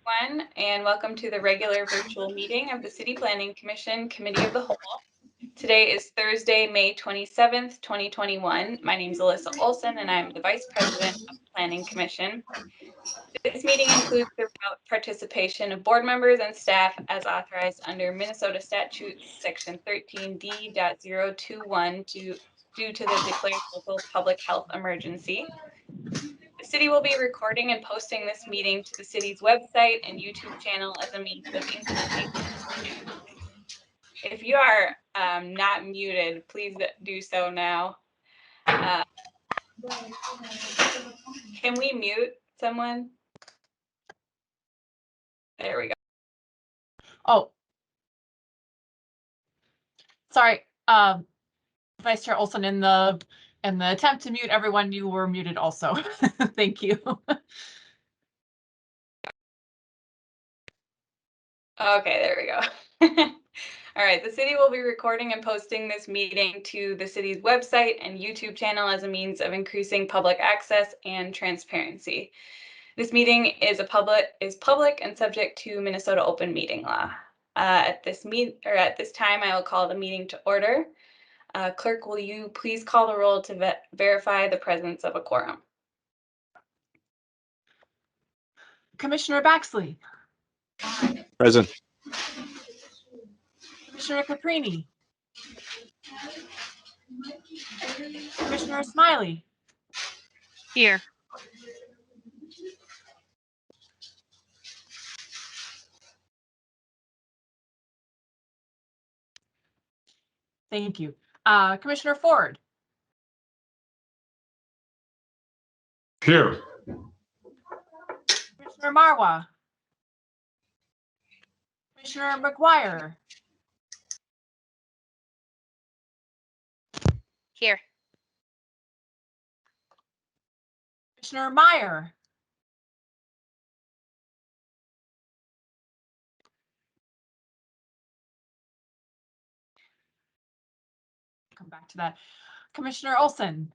everyone, and welcome to the regular virtual meeting of the City Planning Commission Committee of the Whole. Today is Thursday, May 27th, 2021. My name is Alyssa Olson, and I'm the Vice President of the Planning Commission. This meeting includes the remote participation of board members and staff as authorized under Minnesota Statute Section 13D.021 due to the declared local public health emergency. The city will be recording and posting this meeting to the city's website and YouTube channel as a means of increasing. If you are not muted, please do so now. Can we mute someone? There we go. Oh, sorry, Vice Chair Olson, in the attempt to mute everyone, you were muted also. Thank you. Okay, there we go. All right, the city will be recording and posting this meeting to the city's website and YouTube channel as a means of increasing public access and transparency. This meeting is public and subject to Minnesota open meeting law. At this time, I will call the meeting to order. Clerk, will you please call the roll to verify the presence of a quorum? Commissioner Baxley. Present. Commissioner Caprini. Commissioner Smiley. Here. Thank you. Commissioner Ford. Here. Commissioner Marwa. Commissioner McGuire. Here. Commissioner Meyer. Come back to that. Commissioner Olson.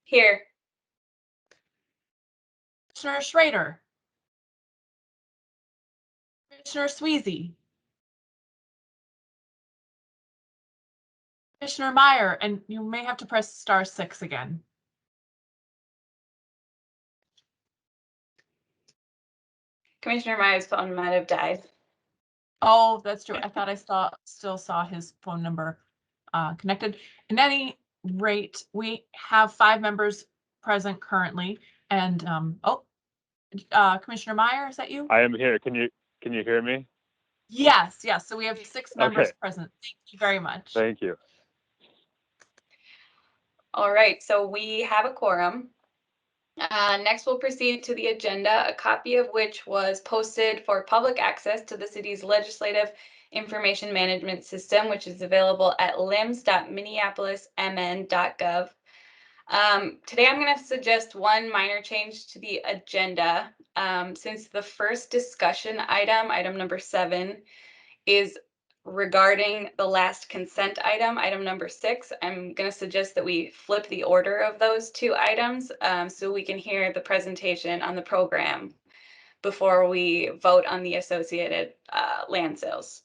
Here. Commissioner Schrader. Commissioner Sweezy. Commissioner Meyer, and you may have to press *6 again. Commissioner Meyer's phone might have died. Oh, that's true. I thought I still saw his phone number connected. At any rate, we have 5 members present currently, and Commissioner Meyer, is that you? I am here. Can you hear me? Yes. So we have 6 members present. Thank you very much. Thank you. All right, so we have a quorum. Next, we'll proceed to the agenda, a copy of which was posted for public access to the city's legislative information management system, which is available at lims.minneapolismn.gov. Today, I'm going to suggest one minor change to the agenda. Since the first discussion item number 7, is regarding the last consent item number 6, I'm going to suggest that we flip the order of those 2 items so we can hear the presentation on the program before we vote on the associated land sales.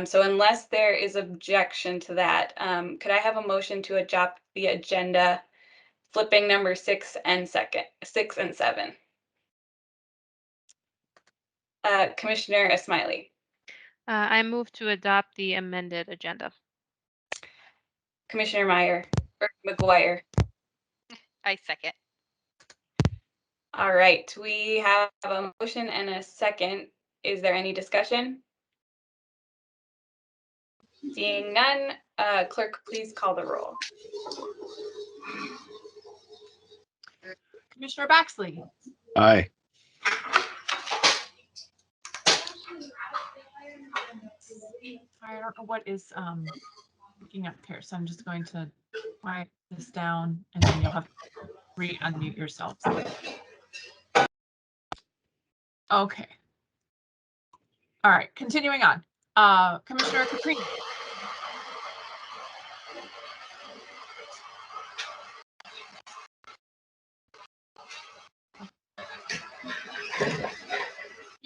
So unless there is objection to that, could I have a motion to adopt the agenda, flipping number 6 and 7? Commissioner Smiley. I move to adopt the amended agenda. Commissioner Meyer or McGuire. I second. All right, we have a motion and a second. Is there any discussion? Seeing none, clerk, please call the roll. Commissioner Baxley. Aye. I don't know what is looking up here, so I'm just going to write this down, and then you'll have to re-unmute yourselves. Okay. All right, continuing on. Commissioner Caprini.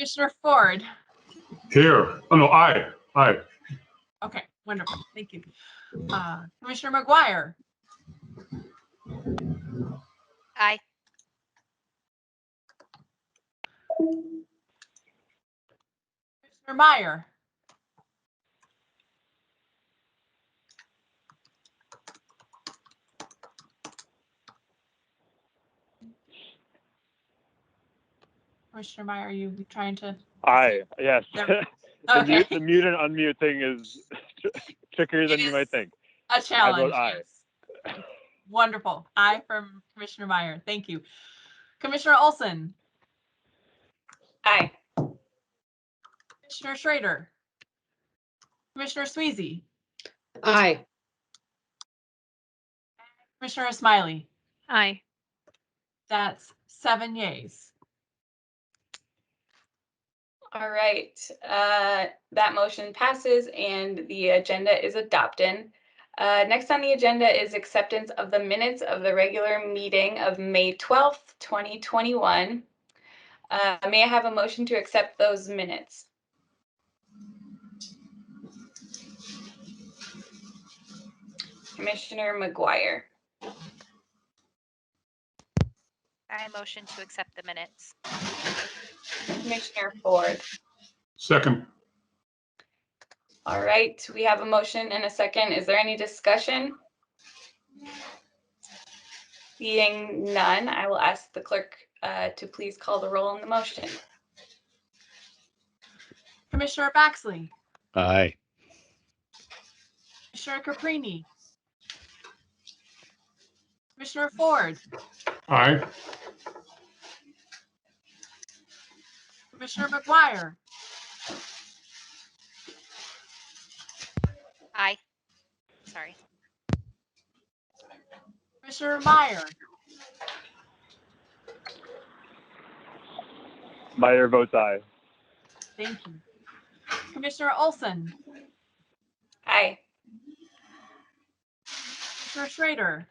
Commissioner Ford. Here. Oh, no, aye. Aye. Okay, wonderful. Thank you. Commissioner McGuire. Aye. Commissioner Meyer. Commissioner Meyer, are you trying to? Aye. Yes. There- The Okay. mute and unmute thing is trickier than you might think. A challenge. aye. Yes. Wonderful. Aye from Commissioner Meyer. Thank you. Commissioner Olson. Aye. Commissioner Schrader. Commissioner Sweezy. Aye. Commissioner Smiley. Aye. That's 7 yeas. All right, that motion passes and the agenda is adopted. Next on the agenda is acceptance of the minutes of the regular meeting of May 12th, 2021. May I have a motion to accept those minutes? Commissioner McGuire. I motion to accept the minutes. Commissioner Ford. Second. All right, we have a motion and a second. Is there any discussion? Seeing none, I will ask the clerk to please call the roll on the motion. Commissioner Baxley. Aye. Commissioner Caprini. Commissioner Ford. Aye. Commissioner McGuire. Aye. Sorry. Commissioner Meyer. Meyer votes aye. Thank you. Commissioner Olson. Aye. Commissioner Schrader.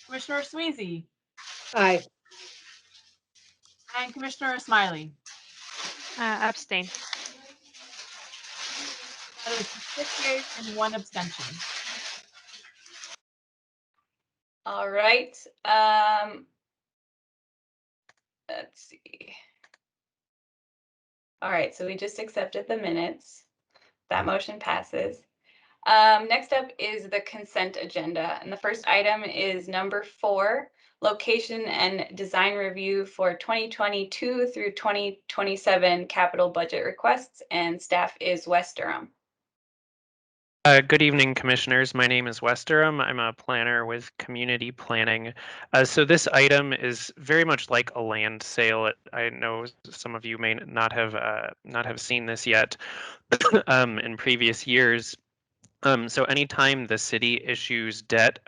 Commissioner Sweezy. Aye. And Commissioner Smiley. Abstain. That is 6 yeas and 1 abstention. All right. Let's see. All right, so we just accepted the minutes. That motion passes. Next up is the consent agenda. And the first item is number 4, location and design review for 2022 through 2027 capital budget requests. And staff is Wes Durham. Good evening, commissioners. My name is Wes Durham. I'm a planner with community planning. So this item is very much like a land sale. I know some of you may not have seen this yet in previous years. So anytime the city issues debt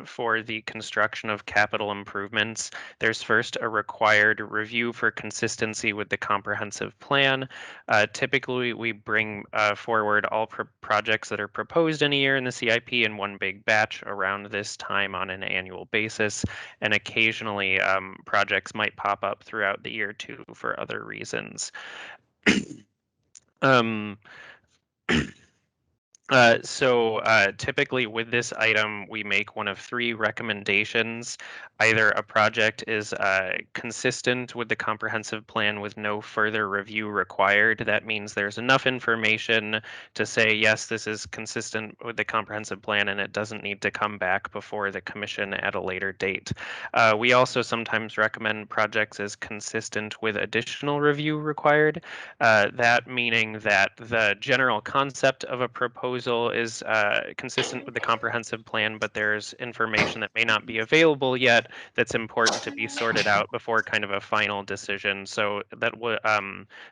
for the construction of capital improvements, there's first a required review for consistency with the comprehensive plan. Typically, we bring forward all projects that are proposed in a year in the CIP in one big batch around this time on an annual basis. And occasionally, projects might pop up throughout the year too for other reasons. Typically with this item, we make one of 3 recommendations. Either a project is consistent with the comprehensive plan with no further review required. That means there's enough information to say, yes, this is consistent with the comprehensive plan and it doesn't need to come back before the commission at a later date. We also sometimes recommend projects as consistent with additional review required. That meaning that the general concept of a proposal is consistent with the comprehensive plan, but there's information that may not be available yet that's important to be sorted out before kind of a final decision. So that would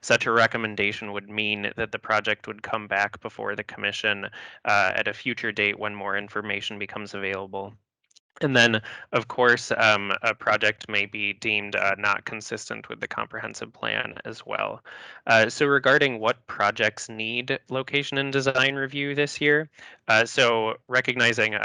such a recommendation would mean that the project would come back before the commission at a future date when more information becomes available. And then, of course, a project may be deemed not consistent with the comprehensive plan as well. So regarding what projects need location and design review this year, so recognizing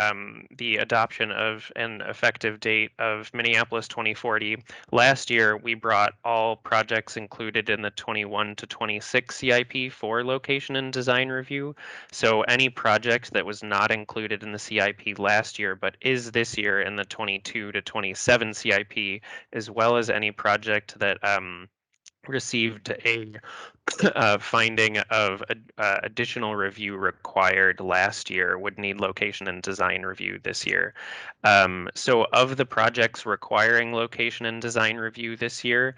the adoption of an effective date of Minneapolis 2040, last year we brought all projects included in the 21 to 26 CIP for location and design review. So any project that was not included in the CIP last year but is this year in the 22 to 27 CIP, as well as any project that received a finding of additional review required last year would need location and design review this year. So of the projects requiring location and design review this year,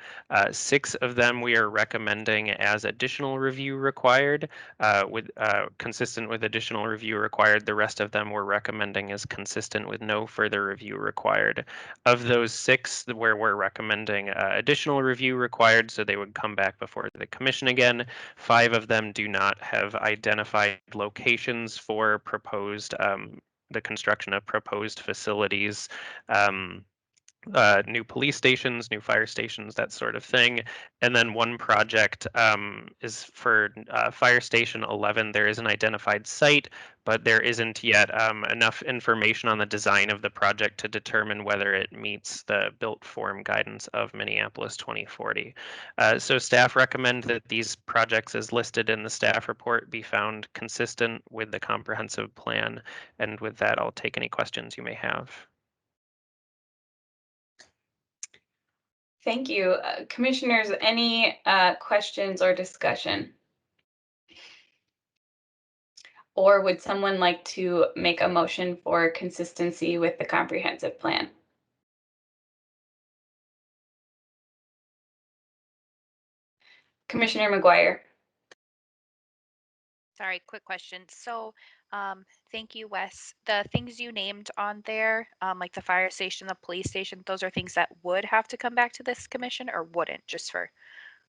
6 of them we are recommending as additional review required, with consistent with additional review required. The rest of them we're recommending as consistent with no further review required. Of those 6 where we're recommending additional review required, so they would come back before the commission again, 5 of them do not have identified locations for proposed the construction of proposed facilities, new police stations, new fire stations, that sort of thing. And then one project is for Fire Station 11. There is an identified site, but there isn't yet enough information on the design of the project to determine whether it meets the built form guidance of Minneapolis 2040. So staff recommend that these projects as listed in the staff report be found consistent with the comprehensive plan. And with that, I'll take any questions you may have. Thank you. Commissioners, any questions or discussion? Or would someone like to make a motion for consistency with the comprehensive plan? Commissioner McGuire. Sorry, quick question. So, thank you, Wes. The things you named on there, like the fire station, the police station, those are things that would have to come back to this commission or wouldn't, just for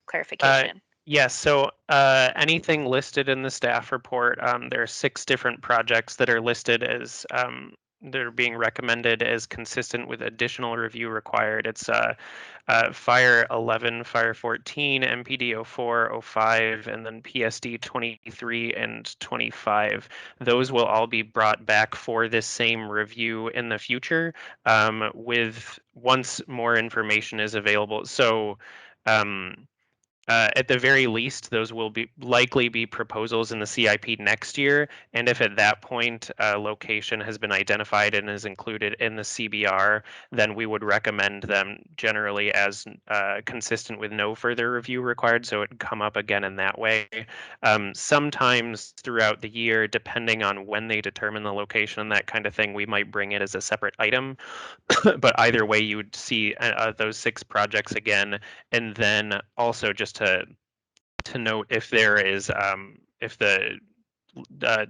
clarification. Yes, so anything listed in the staff report, there are 6 different projects that are listed as they're being recommended as consistent with additional review required. It's Fire 11, Fire 14, MPD 04, 05, and then PSD 23 and 25. Those will all be brought back for this same review in the future with once more information is available. So at the very least, those will be likely be proposals in the CIP next year. And if at that point location has been identified and is included in the CBR, then we would recommend them generally as consistent with no further review required. So it would come up again in that way. Sometimes throughout the year, depending on when they determine the location and that kind of thing, we might bring it as a separate item. But either way, you would see those 6 projects again. And then also just to note if there is if the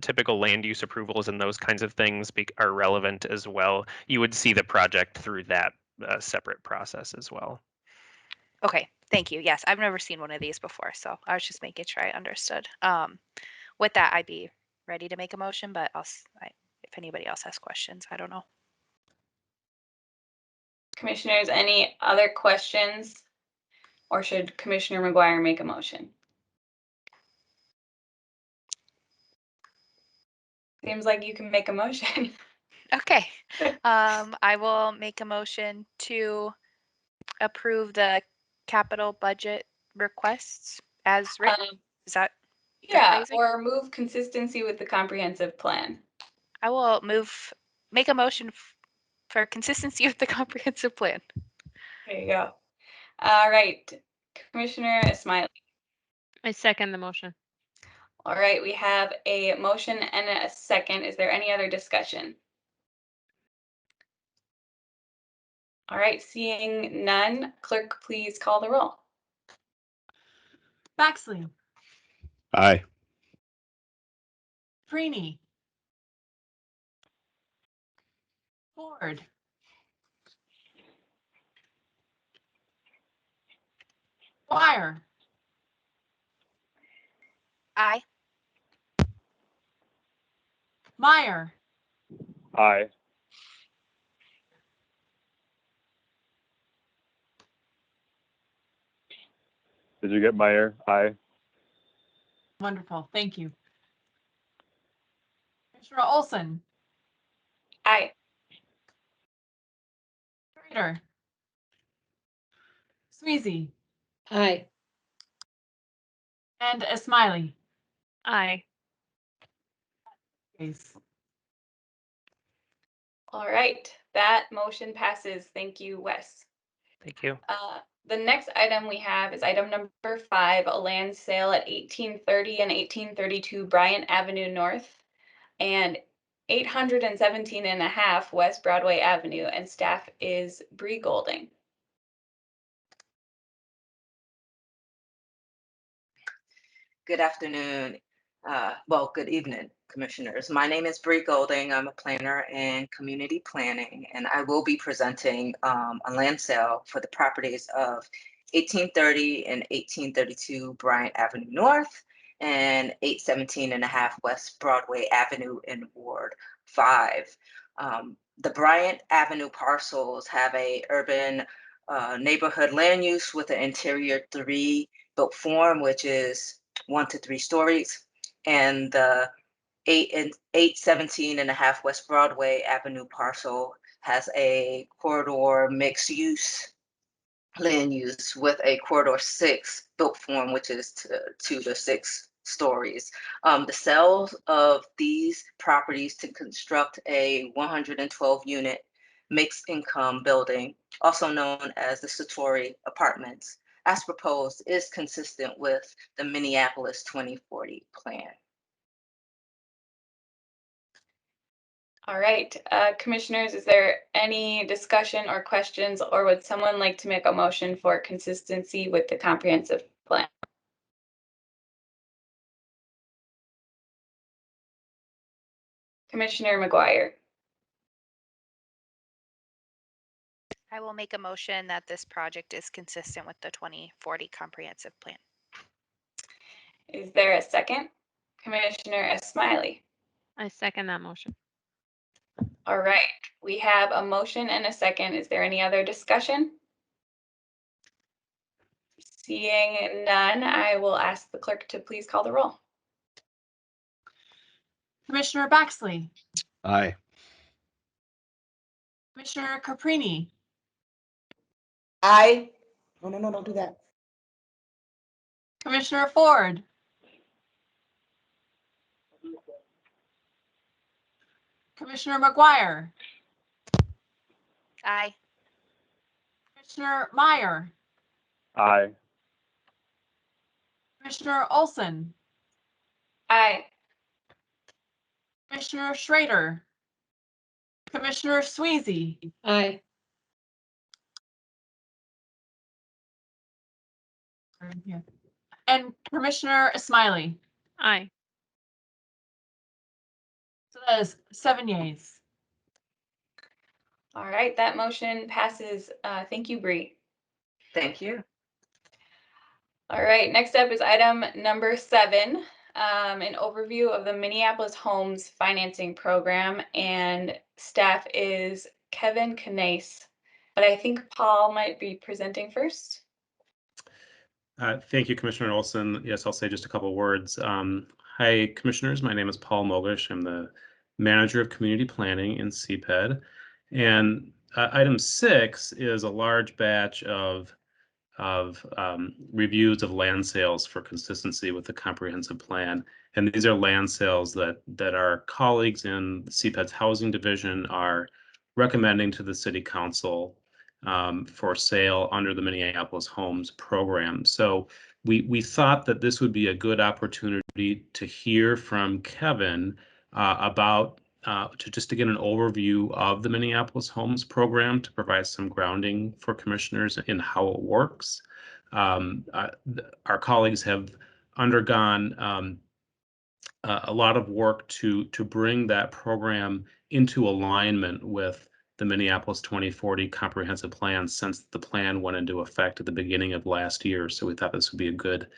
typical land use approvals and those kinds of things are relevant as well, you would see the project through that separate process as well. Okay, thank you. Yes, I've never seen one of these before, so I was just making sure I understood. With that, I'd be ready to make a motion, but if anybody else has questions, I don't know. Commissioners, any other questions? Or should Commissioner McGuire make a motion? Seems like you can make a motion. Okay, I will make a motion to approve the capital budget requests as written. Is that Yeah, phrasing? or move consistency with the comprehensive plan. I will make a motion for consistency with the comprehensive plan. There you go. All right, Commissioner Smiley. I second the motion. All right, we have a motion and a second. Is there any other discussion? All right, seeing none, clerk, please call the roll. Baxley, Aye. Freeney, Ford, Dwyer, Aye. Meyer, Aye. Did you get Meyer? Aye. Wonderful. Thank you. Commissioner Olson, Aye. Schrader, Sweezy, Aye. and Smiley. Aye. Yes. All right, that motion passes. Thank you, Wes. Thank you. The next item we have is item number 5, a land sale at 1830 and 1832 Bryant Avenue North and 817 and a half West Broadway Avenue, and staff is Bree Golding. Good afternoon. Well, good evening, commissioners. My name is Bree Golding. I'm a planner in community planning, and I will be presenting a land sale for the properties of 1830 and 1832 Bryant Avenue North and 817 and a half West Broadway Avenue in Ward 5. The Bryant Avenue parcels have a urban neighborhood land use with an interior 3 built form, which is 1 to 3 stories, and the 817 and a half West Broadway Avenue parcel has a corridor mixed use land use with a corridor 6 built form, which is 2 to 6 stories. The sales of these properties to construct a 112 unit mixed income building, also known as the Satori Apartments, as proposed, is consistent with the Minneapolis 2040 plan. All right, commissioners, is there any discussion or questions, or would someone like to make a motion for consistency with the comprehensive plan? Commissioner McGuire. I will make a motion that this project is consistent with the 2040 comprehensive plan. Is there a second? Commissioner S. Smiley. I second that motion. All right, we have a motion and a second. Is there any other discussion? Seeing none, I will ask the clerk to please call the roll. Commissioner Baxley, Aye. Commissioner Caprini, Aye. No, don't do that. Commissioner Ford, Commissioner McGuire, Aye. Commissioner Meyer, Aye. Commissioner Olson, Aye. Commissioner Schrader, Commissioner Sweezy, Aye. and Commissioner Smiley. Aye. So that is 7 yeas. All right, that motion passes. Thank you, Bree. Thank you. All right, next up is item number 7, an overview of the Minneapolis Homes Financing Program, and staff is Kevin Canase, but I think Paul might be presenting first. Thank you, Commissioner Olson. Yes, I'll say just a couple of words. Hi, Commissioners. My name is Paul Mogish. I'm the Manager of Community Planning in CPED. And item 6 is a large batch of reviews of land sales for consistency with the comprehensive plan. And these are land sales that our colleagues in CPED's housing division are recommending to the City Council for sale under the Minneapolis Homes program. So we thought that this would be a good opportunity to hear from Kevin about to get an overview of the Minneapolis Homes program, to provide some grounding for commissioners in how it works. Our colleagues have undergone a lot of work to bring that program into alignment with the Minneapolis 2040 comprehensive plan since the plan went into effect at the beginning of last year. So we thought this would be a good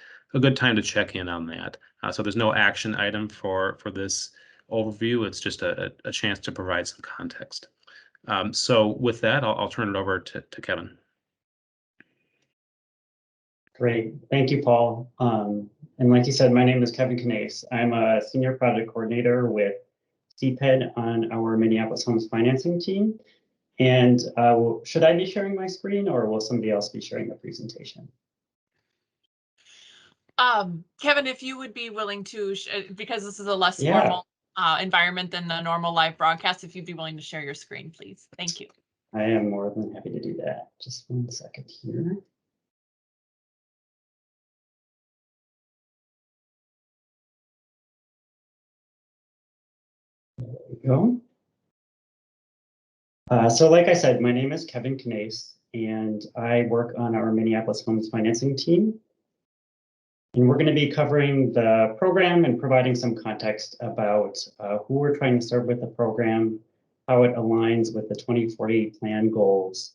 time to check in on that. So there's no action item for this overview. It's just a chance to provide some context. So with that, I'll turn it over to Kevin. Great. Thank you, Paul. And like you said, my name is Kevin Canase. I'm a senior project coordinator with CPED on our Minneapolis Homes Financing team. And should I be sharing my screen or will somebody else be sharing the presentation? Kevin, if you would be willing to, because this is a less Yeah. formal environment than the normal live broadcast, if you'd be willing to share your screen, please. Thank you. I am more than happy to do that. Just 1 second here. There we go. So like I said, my name is Kevin Canase, and I work on our Minneapolis Homes Financing team. And we're going to be covering the program and providing some context about who we're trying to serve with the program, how it aligns with the 2040 plan goals,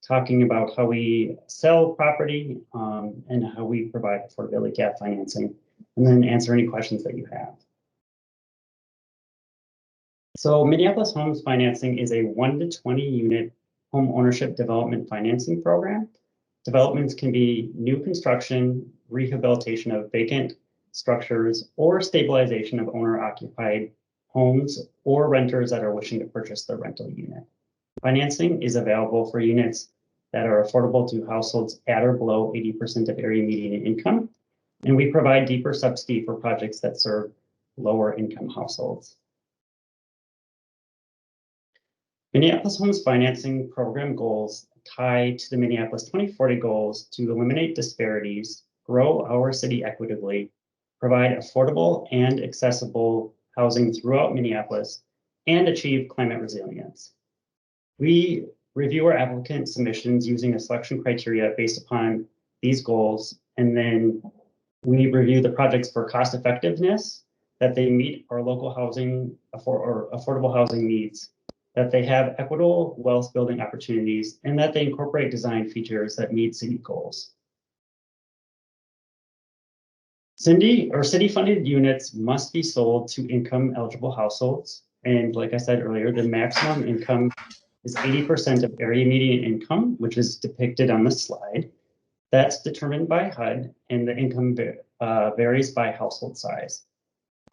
talking about how we sell property and how we provide affordability gap financing, and then answer any questions that you have. So Minneapolis Homes Financing is a 1 to 20 unit home ownership development financing program. Developments can be new construction, rehabilitation of vacant structures, or stabilization of owner-occupied homes or renters that are wishing to purchase the rental unit. Financing is available for units that are affordable to households at or below 80% of area median income, and we provide deeper subsidy for projects that serve lower income households. Minneapolis Homes Financing program goals tie to the Minneapolis 2040 goals to eliminate disparities, grow our city equitably, provide affordable and accessible housing throughout Minneapolis, and achieve climate resilience. We review our applicant submissions using a selection criteria based upon these goals, and then we review the projects for cost effectiveness, that they meet our local housing or affordable housing needs, that they have equitable wealth building opportunities, and that they incorporate design features that meet city goals. City funded units must be sold to income eligible households. And like I said earlier, the maximum income is 80% of area median income, which is depicted on the slide. That's determined by HUD, and the income varies by household size.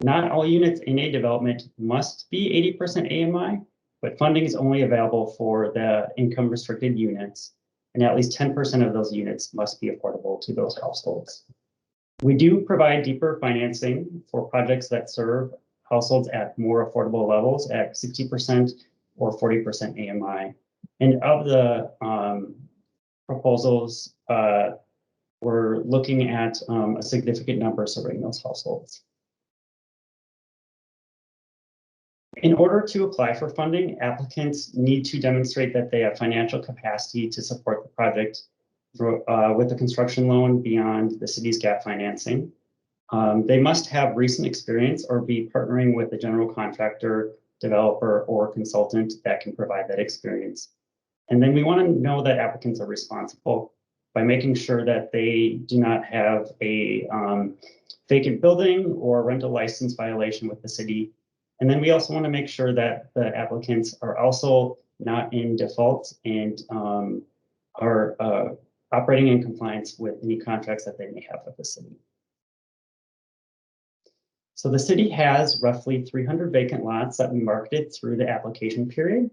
Not all units in a development must be 80% AMI, but funding is only available for the income restricted units, and at least 10% of those units must be affordable to those households. We do provide deeper financing for projects that serve households at more affordable levels at 60% or 40% AMI. And of the proposals, we're looking at a significant number serving those households. In order to apply for funding, applicants need to demonstrate that they have financial capacity to support the project with a construction loan beyond the city's gap financing. They must have recent experience or be partnering with a general contractor, developer, or consultant that can provide that experience. And then we want to know that applicants are responsible by making sure that they do not have a vacant building or rental license violation with the city. And then we also want to make sure that the applicants are also not in default and are operating in compliance with any contracts that they may have with the city. So the city has roughly 300 vacant lots that we marketed through the application period,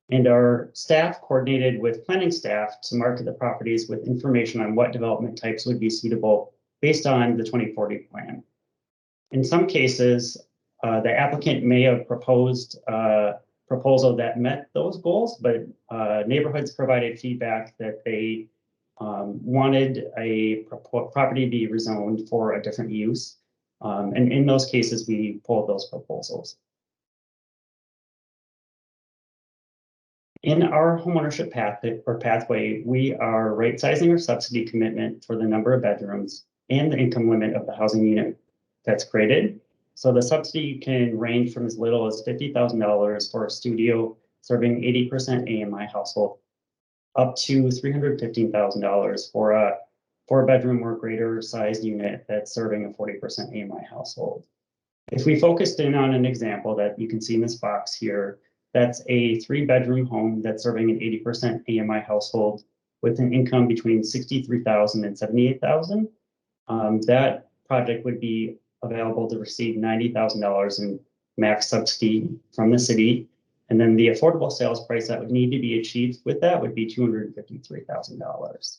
and our staff coordinated with planning staff to market the properties with information on what development types would be suitable based on the 2040 plan. In some cases, the applicant may have proposed a proposal that met those goals, but neighborhoods provided feedback that they wanted a property to be rezoned for a different use. And in those cases, we pulled those proposals. In our homeownership pathway, we are right sizing our subsidy commitment for the number of bedrooms and the income limit of the housing unit that's created. So the subsidy can range from as little as $50,000 for a studio serving 80% AMI household, up to $315,000 for a 4-bedroom or greater sized unit that's serving a 40% AMI household. If we focused in on an example that you can see in this box here, that's a 3-bedroom home that's serving an 80% AMI household with an income between 63,000 and 78,000. That project would be available to receive $90,000 in max subsidy from the city. And then the affordable sales price that would need to be achieved with that would be $253,000.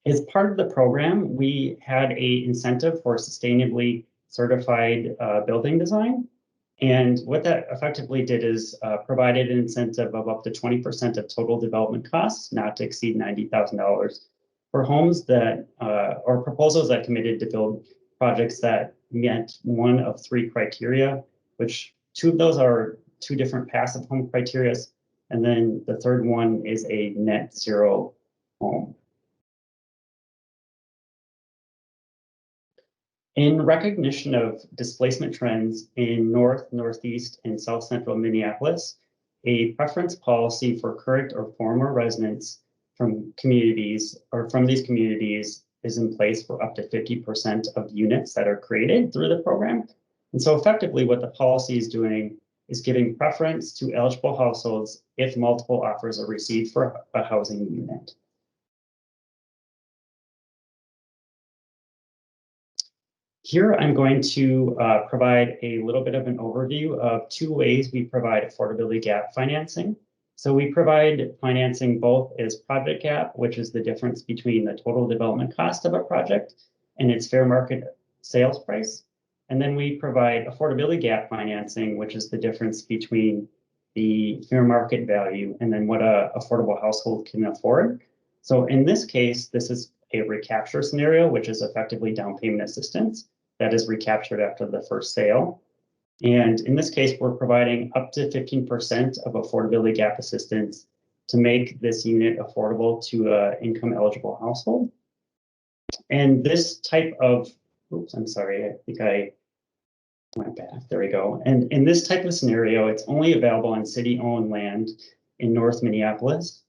As part of the program, we had a incentive for sustainably certified building design. And what that effectively did is provided an incentive of up to 20% of total development costs, not to exceed $90,000 for homes that, or proposals that committed to build projects that met one of three criteria, which two of those are two different passive home criteria. And then the third one is a net zero home. In recognition of displacement trends in North, Northeast, and South Central Minneapolis, a preference policy for current or former residents from communities or from these communities is in place for up to 50% of units that are created through the program. And so effectively what the policy is doing is giving preference to eligible households if multiple offers are received for a housing unit. Here, I'm going to provide a little bit of an overview of two ways we provide affordability gap financing. So we provide financing both as project gap, which is the difference between the total development cost of a project and its fair market sales price. And then we provide affordability gap financing, which is the difference between the fair market value and then what an affordable household can afford. So in this case, this is a recapture scenario, which is effectively down payment assistance that is recaptured after the first sale. And in this case, we're providing up to 15% of affordability gap assistance to make this unit affordable to an income eligible household. And this type of, oops, I'm sorry, I think I went back, there we go. And in this type of scenario, it's only available on city-owned land in North Minneapolis.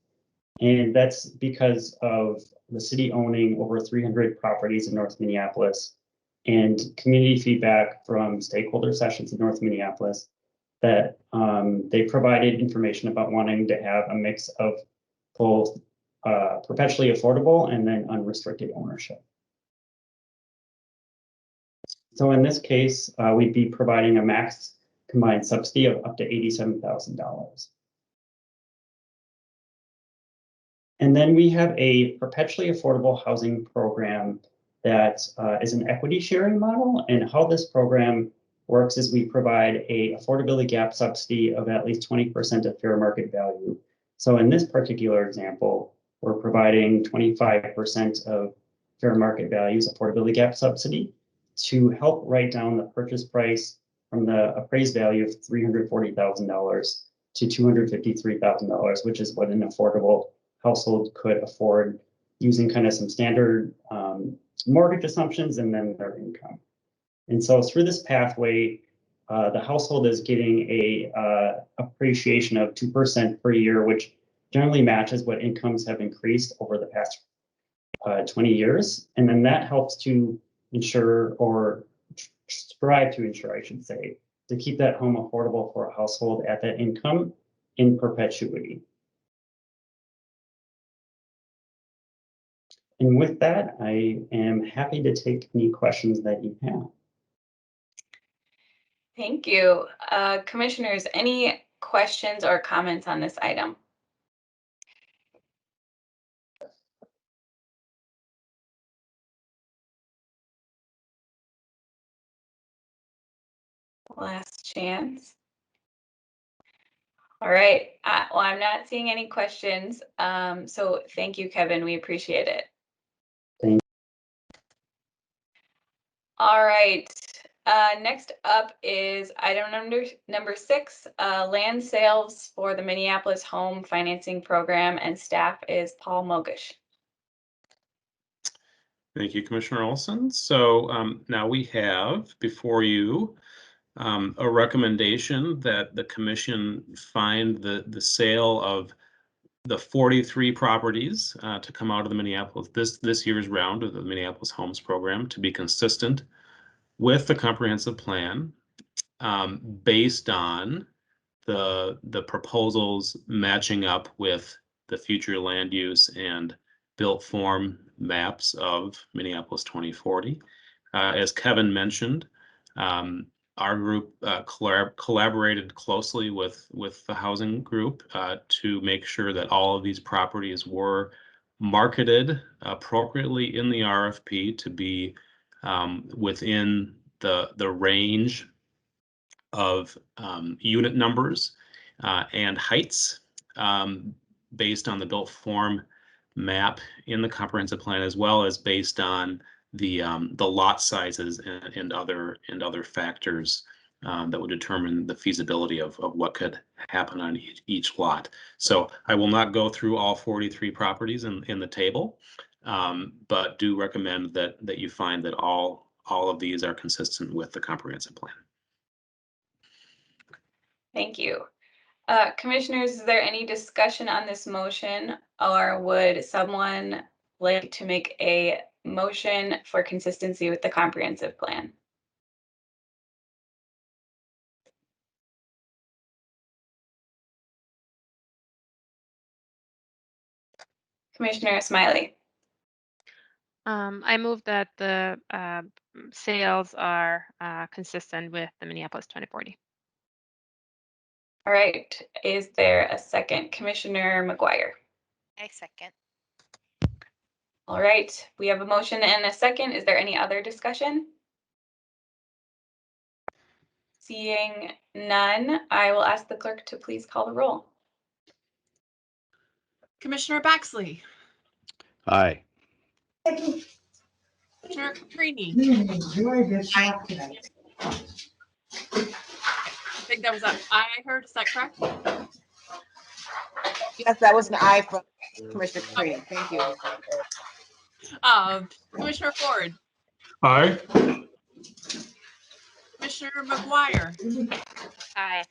And that's because of the city owning over 300 properties in North Minneapolis and community feedback from stakeholder sessions in North Minneapolis that they provided information about wanting to have a mix of both perpetually affordable and then unrestricted ownership. So in this case, we'd be providing a max combined subsidy of up to $87,000. And then we have a perpetually affordable housing program that is an equity sharing model. And how this program works is we provide a affordability gap subsidy of at least 20% of fair market value. So in this particular example, we're providing 25% of fair market value's affordability gap subsidy to help write down the purchase price from the appraised value of $340,000 to $253,000, which is what an affordable household could afford using kind of some standard mortgage assumptions and then their income. And so through this pathway, the household is getting a appreciation of 2% per year, which generally matches what incomes have increased over the past 20 years. And then that helps to ensure or strive to ensure, I should say, to keep that home affordable for a household at that income in perpetuity. And with that, I am happy to take any questions that you have. Thank you. Commissioners, any questions or comments on this item? Last chance. All right. Well, I'm not seeing any questions. So thank you, Kevin. We appreciate it. Thank you. All right. Next up is item number 6, land sales for the Minneapolis Home Financing Program, and staff is Paul Mogish. Thank you, Commissioner Olson. So now we have before you a recommendation that the commission find the sale of the 43 properties to come out of the Minneapolis, this year's round of the Minneapolis Homes Program to be consistent with the comprehensive plan based on the proposals matching up with the future land use and built form maps of Minneapolis 2040. As Kevin mentioned, our group collaborated closely with the housing group to make sure that all of these properties were marketed appropriately in the RFP to be within the range of unit numbers and heights based on the built form map in the comprehensive plan, as well as based on the lot sizes and other factors that would determine the feasibility of what could happen on each lot. So I will not go through all 43 properties in the table, but do recommend that you find that all of these are consistent with the comprehensive plan. Thank you. Commissioners, is there any discussion on this motion, or would someone like to make a motion for consistency with the comprehensive plan? Commissioner Smiley. I move that the sales are consistent with the Minneapolis 2040. All right, is there a second? Commissioner McGuire. I second. All right, we have a motion and a second. Is there any other discussion? Seeing none, I will ask the clerk to please call the roll. Commissioner Baxley, Aye. Commissioner Caprini. I think that was that I heard. Is that correct? Yes, that was an aye from Commissioner Green. Thank you. Commissioner Ford, Aye. Commissioner McGuire, Aye.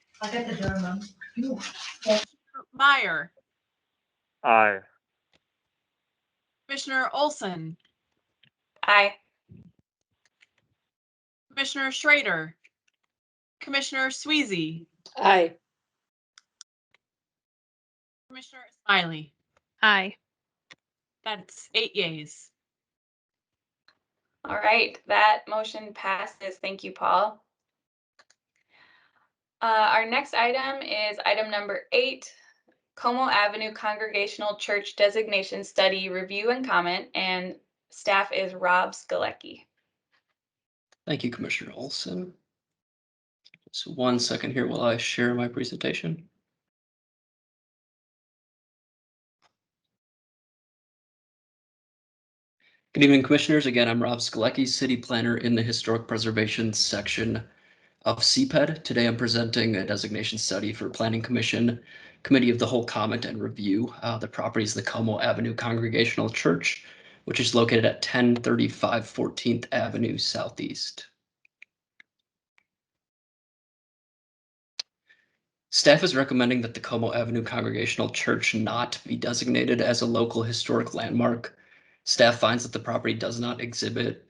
Meyer, Aye. Commissioner Olson, Aye. Commissioner Schrader, Commissioner Sweezy, Aye. Commissioner Smiley. Aye. That's 8 yeas. All right, that motion passes. Thank you, Paul. Our next item is item number 8, Como Avenue Congregational Church Designation Study Review and Comment, and staff is Rob Skalecki. Thank you, Commissioner Olson. Just 1 second here while I share my presentation. Good evening, Commissioners. Again, I'm Rob Skalecki, City Planner in the Historic Preservation section of CPED. Today, I'm presenting a designation study for Planning Commission, Committee of the Whole Comment and Review. The property is the Como Avenue Congregational Church, which is located at 1035 14th Avenue Southeast. Staff is recommending that the Como Avenue Congregational Church not be designated as a local historic landmark. Staff finds that the property does not exhibit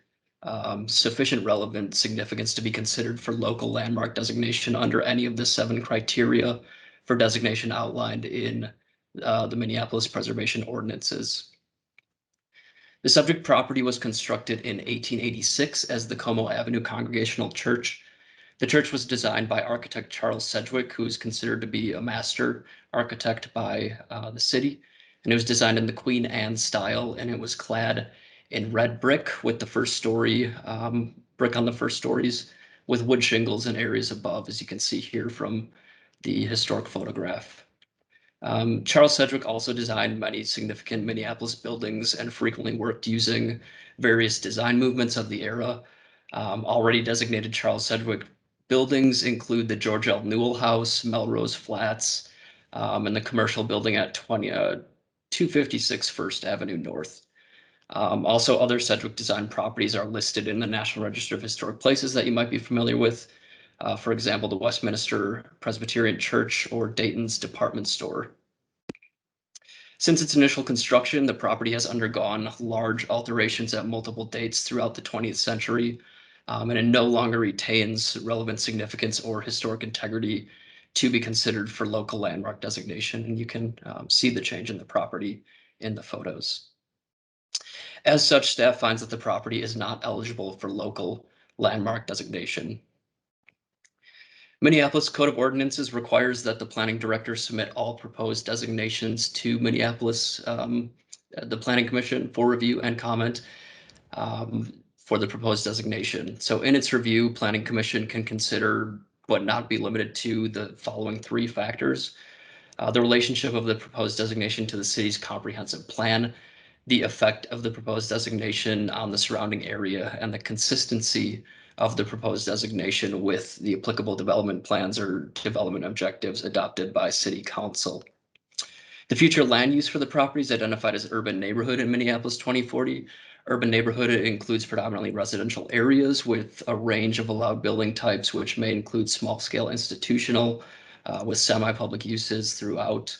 sufficient relevant significance to be considered for local landmark designation under any of the 7 criteria for designation outlined in the Minneapolis Preservation Ordinances. The subject property was constructed in 1886 as the Como Avenue Congregational Church. The church was designed by architect Charles Sedgwick, who is considered to be a master architect by the city. And it was designed in the Queen Anne style, and it was clad in red brick with the first story, brick on the first stories, with wood shingles in areas above, as you can see here from the historic photograph. Charles Sedgwick also designed many significant Minneapolis buildings and frequently worked using various design movements of the era. Already designated Charles Sedgwick buildings include the George L. Newell House, Melrose Flats, and the commercial building at 256 First Avenue North. Also, other Sedgwick design properties are listed in the National Register of Historic Places that you might be familiar with. For example, the Westminster Presbyterian Church or Dayton's Department Store. Since its initial construction, the property has undergone large alterations at multiple dates throughout the 20th century, and it no longer retains relevant significance or historic integrity to be considered for local landmark designation. And you can see the change in the property in the photos. As such, staff finds that the property is not eligible for local landmark designation. Minneapolis Code of Ordinances requires that the planning director submit all proposed designations to Minneapolis, the Planning Commission, for review and comment for the proposed designation. So in its review, Planning Commission can consider, but not be limited to, the following three factors: the relationship of the proposed designation to the city's comprehensive plan, the effect of the proposed designation on the surrounding area, and the consistency of the proposed designation with the applicable development plans or development objectives adopted by City Council. The future land use for the property is identified as urban neighborhood in Minneapolis 2040. Urban neighborhood includes predominantly residential areas with a range of allowed building types, which may include small-scale institutional with semi-public uses throughout.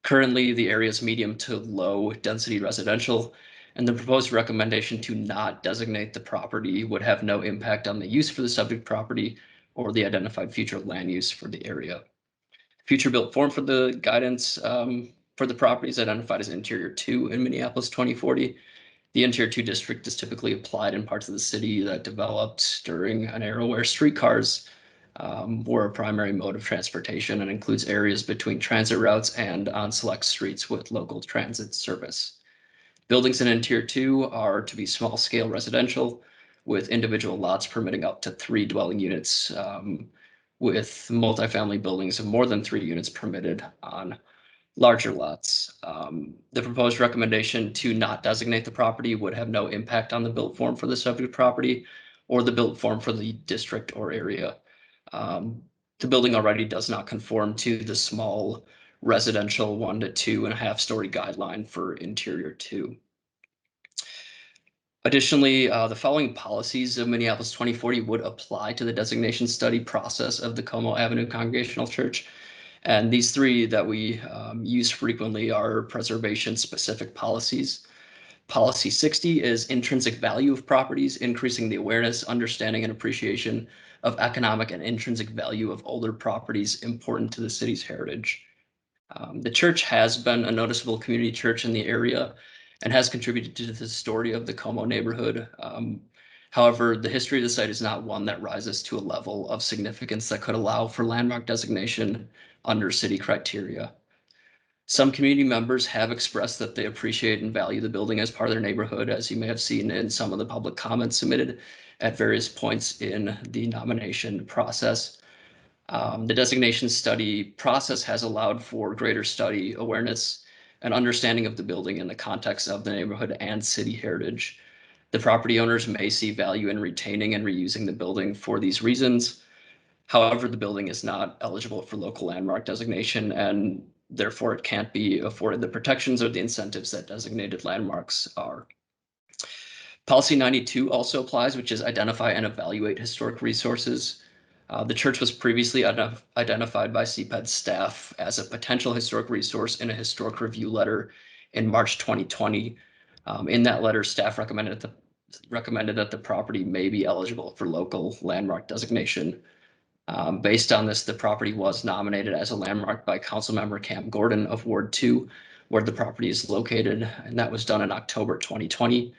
Currently, the area is medium to low density residential, and the proposed recommendation to not designate the property would have no impact on the use for the subject property or the identified future land use for the area. Future built form for the guidance for the property is identified as Interior 2 in Minneapolis 2040. The Interior 2 district is typically applied in parts of the city that developed during an era where streetcars were a primary mode of transportation, and includes areas between transit routes and on select streets with local transit service. Buildings in Interior 2 are to be small-scale residential with individual lots permitting up to 3 dwelling units, with multifamily buildings of more than 3 units permitted on larger lots. The proposed recommendation to not designate the property would have no impact on the built form for the subject property or the built form for the district or area. The building already does not conform to the small residential 1 to 2.5 story guideline for Interior 2. Additionally, the following policies of Minneapolis 2040 would apply to the designation study process of the Como Avenue Congregational Church. And these three that we use frequently are preservation-specific policies. Policy 60 is intrinsic value of properties, increasing the awareness, understanding, and appreciation of economic and intrinsic value of older properties important to the city's heritage. The church has been a noticeable community church in the area and has contributed to the story of the Como neighborhood. However, the history of the site is not one that rises to a level of significance that could allow for landmark designation under city criteria. Some community members have expressed that they appreciate and value the building as part of their neighborhood, as you may have seen in some of the public comments submitted at various points in the nomination process. The designation study process has allowed for greater study, awareness, and understanding of the building in the context of the neighborhood and city heritage. The property owners may see value in retaining and reusing the building for these reasons. However, the building is not eligible for local landmark designation, and therefore it can't be afforded the protections or the incentives that designated landmarks are. Policy 92 also applies, which is identify and evaluate historic resources. The church was previously identified by CPED staff as a potential historic resource in a historic review letter in March 2020. In that letter, staff recommended that the property may be eligible for local landmark designation. Based on this, the property was nominated as a landmark by Councilmember Cam Gordon of Ward 2, where the property is located, and that was done in October 2020.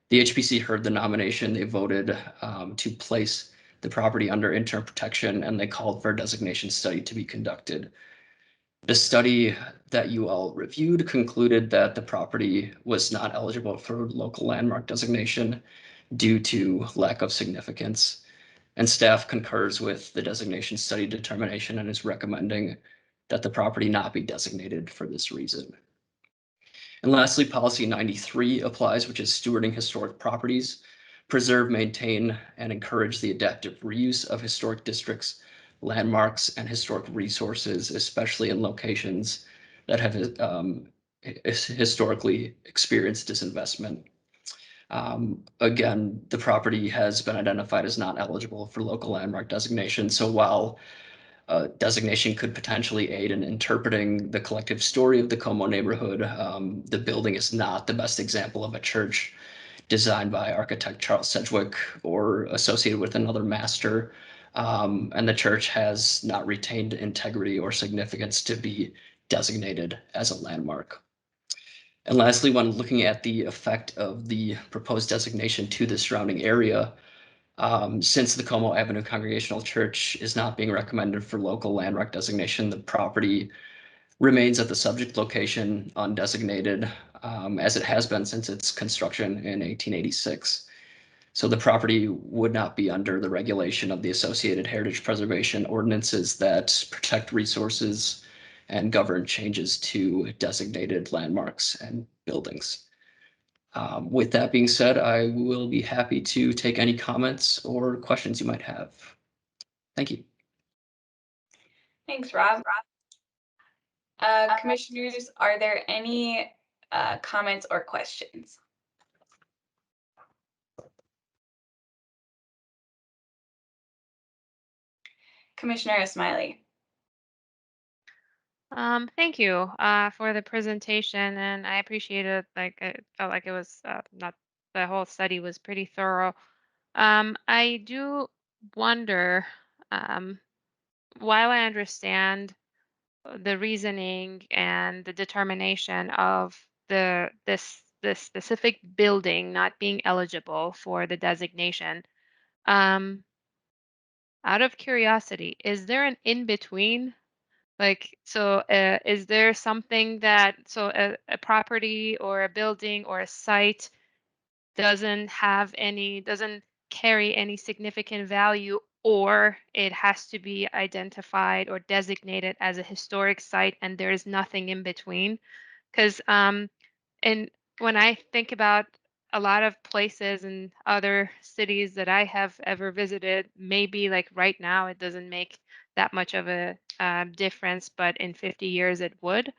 The HPC heard the nomination. They voted to place the property under interim protection, and they called for a designation study to be conducted. The study that you all reviewed concluded that the property was not eligible for local landmark designation due to lack of significance. And staff concurs with the designation study determination and is recommending that the property not be designated for this reason. And lastly, policy 93 applies, which is stewarding historic properties, preserve, maintain, and encourage the adaptive reuse of historic districts, landmarks, and historic resources, especially in locations that have historically experienced disinvestment. Again, the property has been identified as not eligible for local landmark designation. So while designation could potentially aid in interpreting the collective story of the Como neighborhood, the building is not the best example of a church designed by architect Charles Sedgwick or associated with another master. And the church has not retained integrity or significance to be designated as a landmark. And lastly, when looking at the effect of the proposed designation to the surrounding area, since the Como Avenue Congregational Church is not being recommended for local landmark designation, the property remains at the subject location undesignated, as it has been since its construction in 1886. So the property would not be under the regulation of the associated heritage preservation ordinances that protect resources and govern changes to designated landmarks and buildings. With that being said, I will be happy to take any comments or questions you might have. Thank you. Thanks, Rob. Commissioners, are there any comments or questions? Commissioner Smiley. Thank you for the presentation, and I appreciate it. Like, it felt like it was not the whole study was pretty thorough. I do wonder, um, while I understand the reasoning and the determination of this specific building not being eligible for the designation, um, out of curiosity, is there an in between? Like, so is there something that, so a property or a building or a site doesn't carry any significant value, or it has to be identified or designated as a historic site and there is nothing in between? Because and when I think about a lot of places and other cities that I have ever visited, maybe like right now it doesn't make that much of a difference, but in 50 years it would.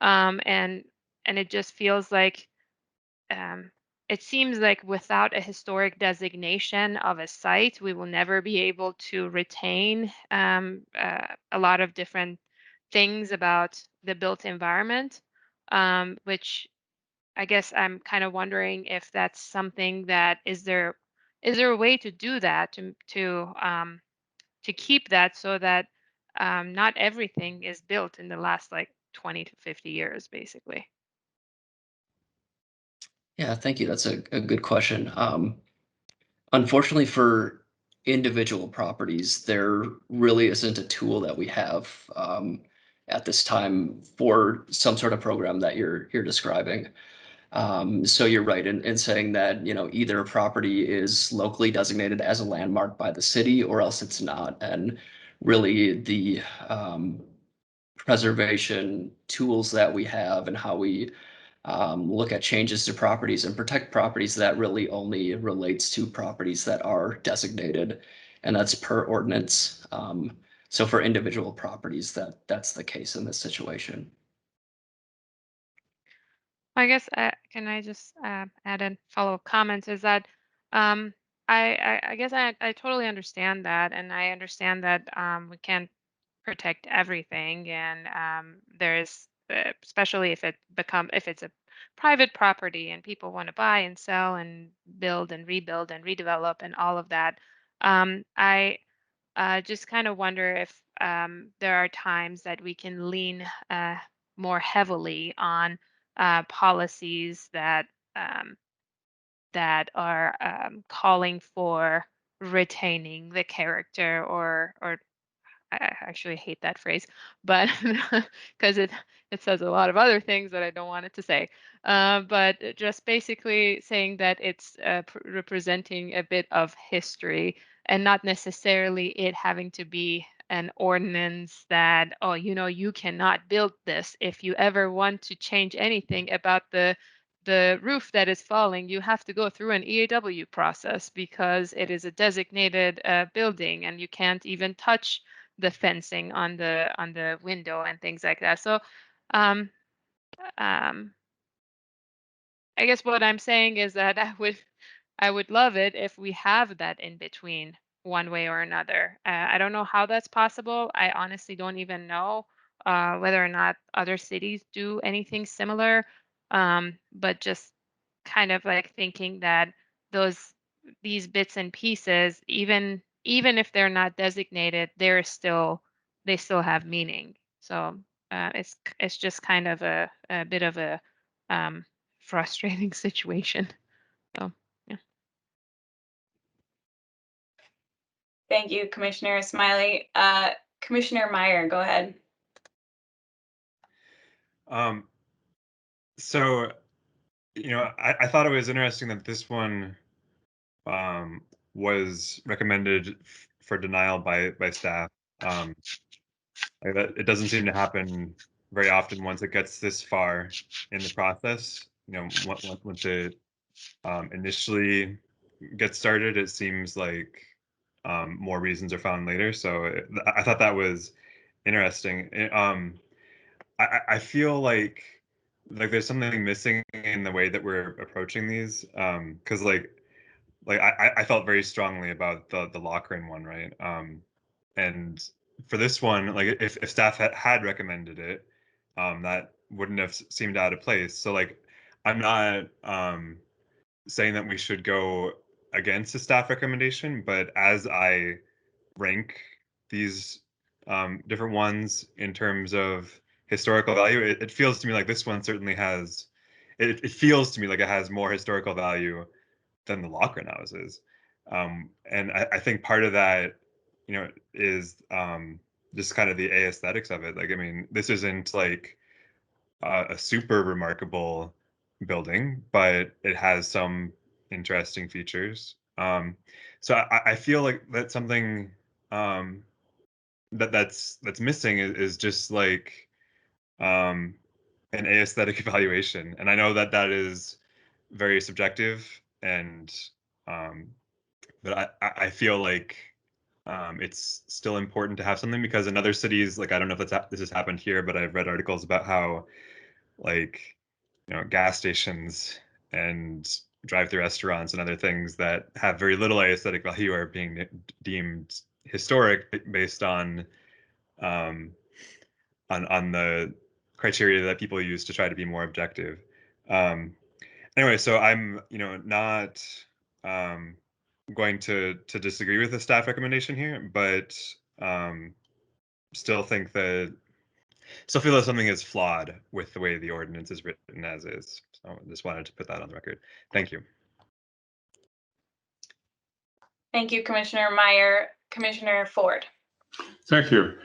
And it just feels like um, it seems like without a historic designation of a site, we will never be able to retain a lot of different things about the built environment, which I guess I'm kind of wondering if that's something that is there a way to do that to keep that so that not everything is built in the last like 20 to 50 years, basically. Yeah, thank you. That's a good question. Unfortunately for individual properties, there really isn't a tool that we have at this time for some sort of program that you're describing. So you're right in saying that, either a property is locally designated as a landmark by the city or else it's not. And really the preservation tools that we have and how we look at changes to properties and protect properties, that really only relates to properties that are designated, and that's per ordinance. So for individual properties, that's the case in this situation. I guess can I just add in follow-up comments? Is that um, I guess I totally understand that, and I understand that we can't protect everything, and there's especially if it's a private property and people want to buy and sell and build and rebuild and redevelop and all of that. I just kind of wonder if there are times that we can lean more heavily on policies um, that are calling for retaining the character or I actually hate that phrase, but because it says a lot of other things that I don't want it to say. But just basically saying that it's representing a bit of history and not necessarily it having to be an ordinance that, oh, you cannot build this. If you ever want to change anything about the roof that is falling, you have to go through an EAW process because it is a designated building and you can't even touch the fencing on the window and things like that. So um, um, I guess what I'm saying is that I would love it if we have that in between one way or another. I don't know how that's possible. I honestly don't even know whether or not other cities do anything similar. But just kind of like thinking that those these bits and pieces, even even if they're not designated, they still have meaning. So it's just kind of a bit of a frustrating situation. So yeah. Thank you, Commissioner Smiley. Commissioner Meyer, go ahead. So, I thought it was interesting that this one was recommended for denial by staff. Like that, it doesn't seem to happen very often once it gets this far in the process. Once it initially gets started, it seems like more reasons are found later. So I thought that was interesting. I feel like there's something missing in the way that we're approaching these, because I felt very strongly about the Lochran one, right? And for this one, like if staff had recommended it, that wouldn't have seemed out of place. So I'm not saying that we should go against the staff recommendation, but as I rank these different ones in terms of historical value, it feels to me like this one certainly has. It feels to me like it has more historical value than the Lochran houses, and I think part of that, is just kind of the aesthetics of it. Like, I mean, this isn't like a super remarkable building, but it has some interesting features. So I feel like that's something that's missing is just like an aesthetic evaluation. And I know that that is very subjective, and but I feel like it's still important to have something, because in other cities, like I don't know if this has happened here, but I've read articles about how like gas stations and drive-through restaurants and other things that have very little aesthetic value are being deemed historic based um, on the criteria that people use to try to be more objective. Anyway, so I'm not going to disagree with the staff recommendation here, but still think that still feel that something is flawed with the way the ordinance is written as is. So I just wanted to put that on the record. Thank you. Thank you, Commissioner Meyer. Commissioner Ford. Thank you.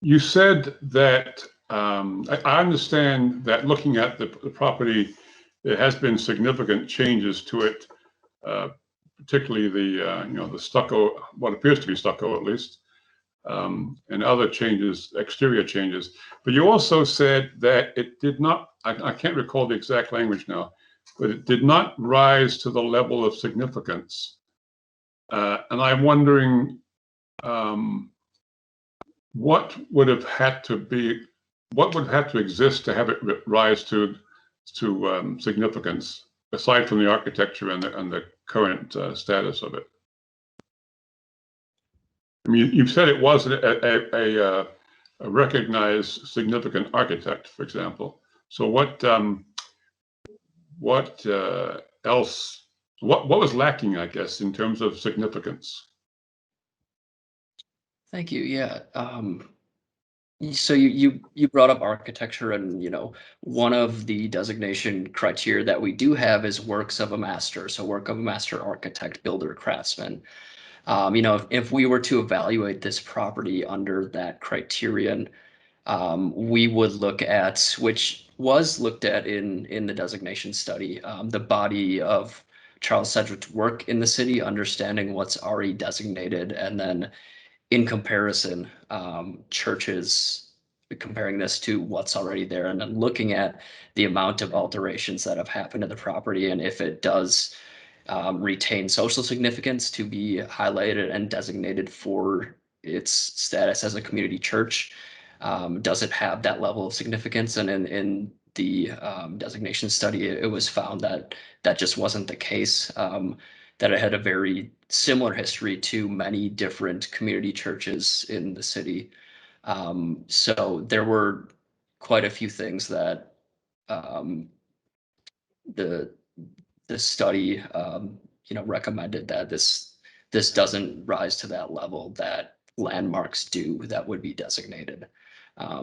You said that I understand that looking at the property, there has been significant changes to it, particularly the stucco, what appears to be stucco at least, and other changes, exterior changes. But you also said that it did not, I can't recall the exact language now, but it did not rise to the level of significance. And I'm wondering what would have had to exist to have it rise to significance, aside from the architecture and the current status of it? I mean, you've said it was a recognized significant architect, for example. So what else? What was lacking, I guess, in terms of significance? Thank you. Yeah. So you brought up architecture, and one of the designation criteria that we do have is works of a master. So work of a master architect, builder, craftsman. If we were to evaluate this property under that criterion, we would look at, which was looked at in the designation study, the body of Charles Sedgwick's work in the city, understanding what's already designated, and then in comparison, churches, comparing this to what's already there, and then looking at the amount of alterations that have happened to the property, and if it does retain social significance to be highlighted and designated for its status as a community church. Does it have that level of significance? And in the designation study, it was found that that just wasn't the case. That it had a very similar history to many different community churches in the city. So there were quite a few things that the study recommended that this doesn't rise to that level that landmarks do that would be designated.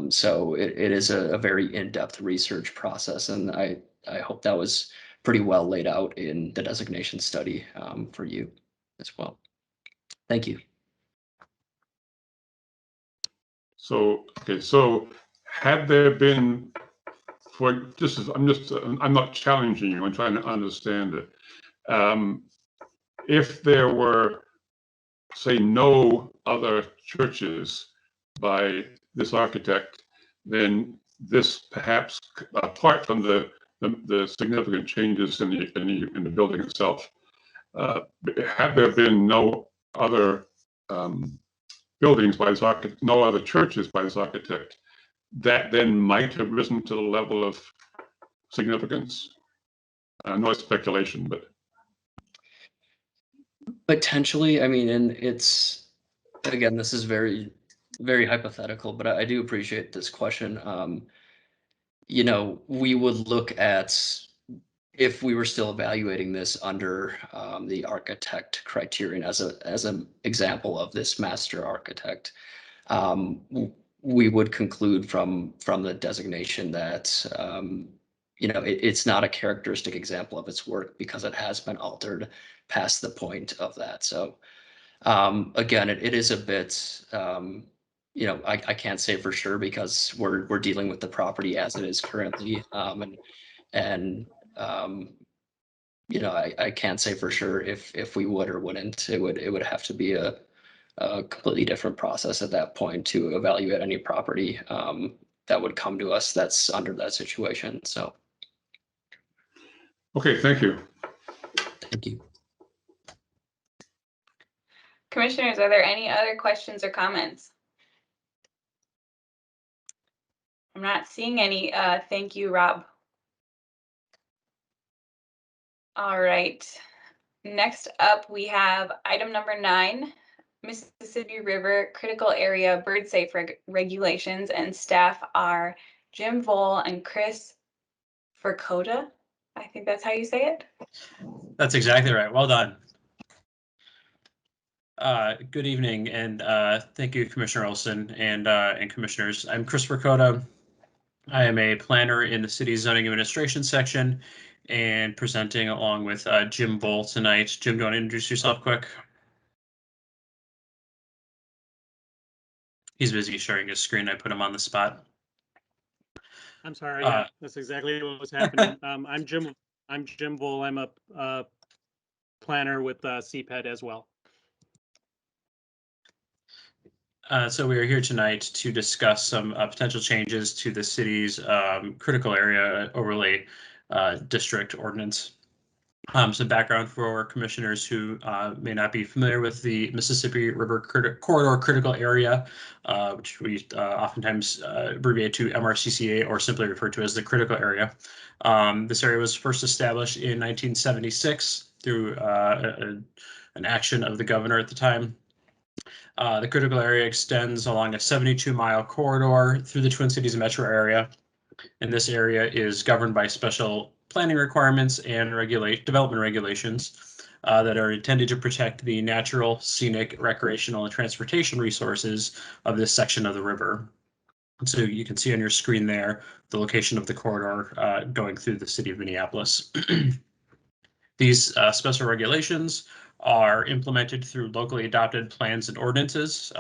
So it is a very in-depth research process, and I hope that was pretty well laid out in the designation study for you as well. Thank you. So, okay, so had there been, I'm not challenging you, I'm trying to understand it. If there were, say, no other churches by this architect, then this perhaps, apart from the significant changes in the building itself, had there been no other buildings by this architect, no other churches by this architect, that then might have risen to the level of significance. I know it's speculation, but Potentially, I mean, and it's, again, this is very, very hypothetical, but I do appreciate this question. We would look at, if we were still evaluating this under the architect criterion as an example of this master architect, we would conclude from the designation that it's not a characteristic example of its work because it has been altered past the point of that. So again, it is a bit, I can't say for sure because we're dealing with the property as it is currently, and I can't say for sure if we would or wouldn't. It would have to be a completely different process at that point to evaluate any property that would come to us that's under that situation. So. Okay, thank you. Thank you. Commissioners, are there any other questions or comments? I'm not seeing any. Thank you, Rob. All right. Next up, we have item number 9, Mississippi River Critical Area Bird Safe Regulations, and staff are Jim Vole and Chris Vercoda. I think that's how you say it. That's exactly right. Well done. Good evening, and thank you, Commissioner Olson and commissioners. I'm Chris Vercoda. I am a planner in the city's zoning administration section and presenting along with Jim Vole tonight. Jim, do you want to introduce yourself quick? He's busy sharing his screen. I put him on the spot. I'm sorry. Yeah, that's exactly what was happening. I'm Jim Vole. I'm a planner with CPED as well. So we are here tonight to discuss some potential changes to the city's critical area overlay district ordinance. Some background for commissioners who may not be familiar with the Mississippi River Corridor Critical Area, which we oftentimes abbreviate to MRCCA or simply refer to as the critical area. This area was first established in 1976 through an action of the governor at the time. The critical area extends along a 72-mile corridor through the Twin Cities metro area, and this area is governed by special planning requirements and development regulations that are intended to protect the natural, scenic, recreational, and transportation resources of this section of the river. So you can see on your screen there the location of the corridor going through the city of Minneapolis. These special regulations are implemented through locally adopted plans and ordinances.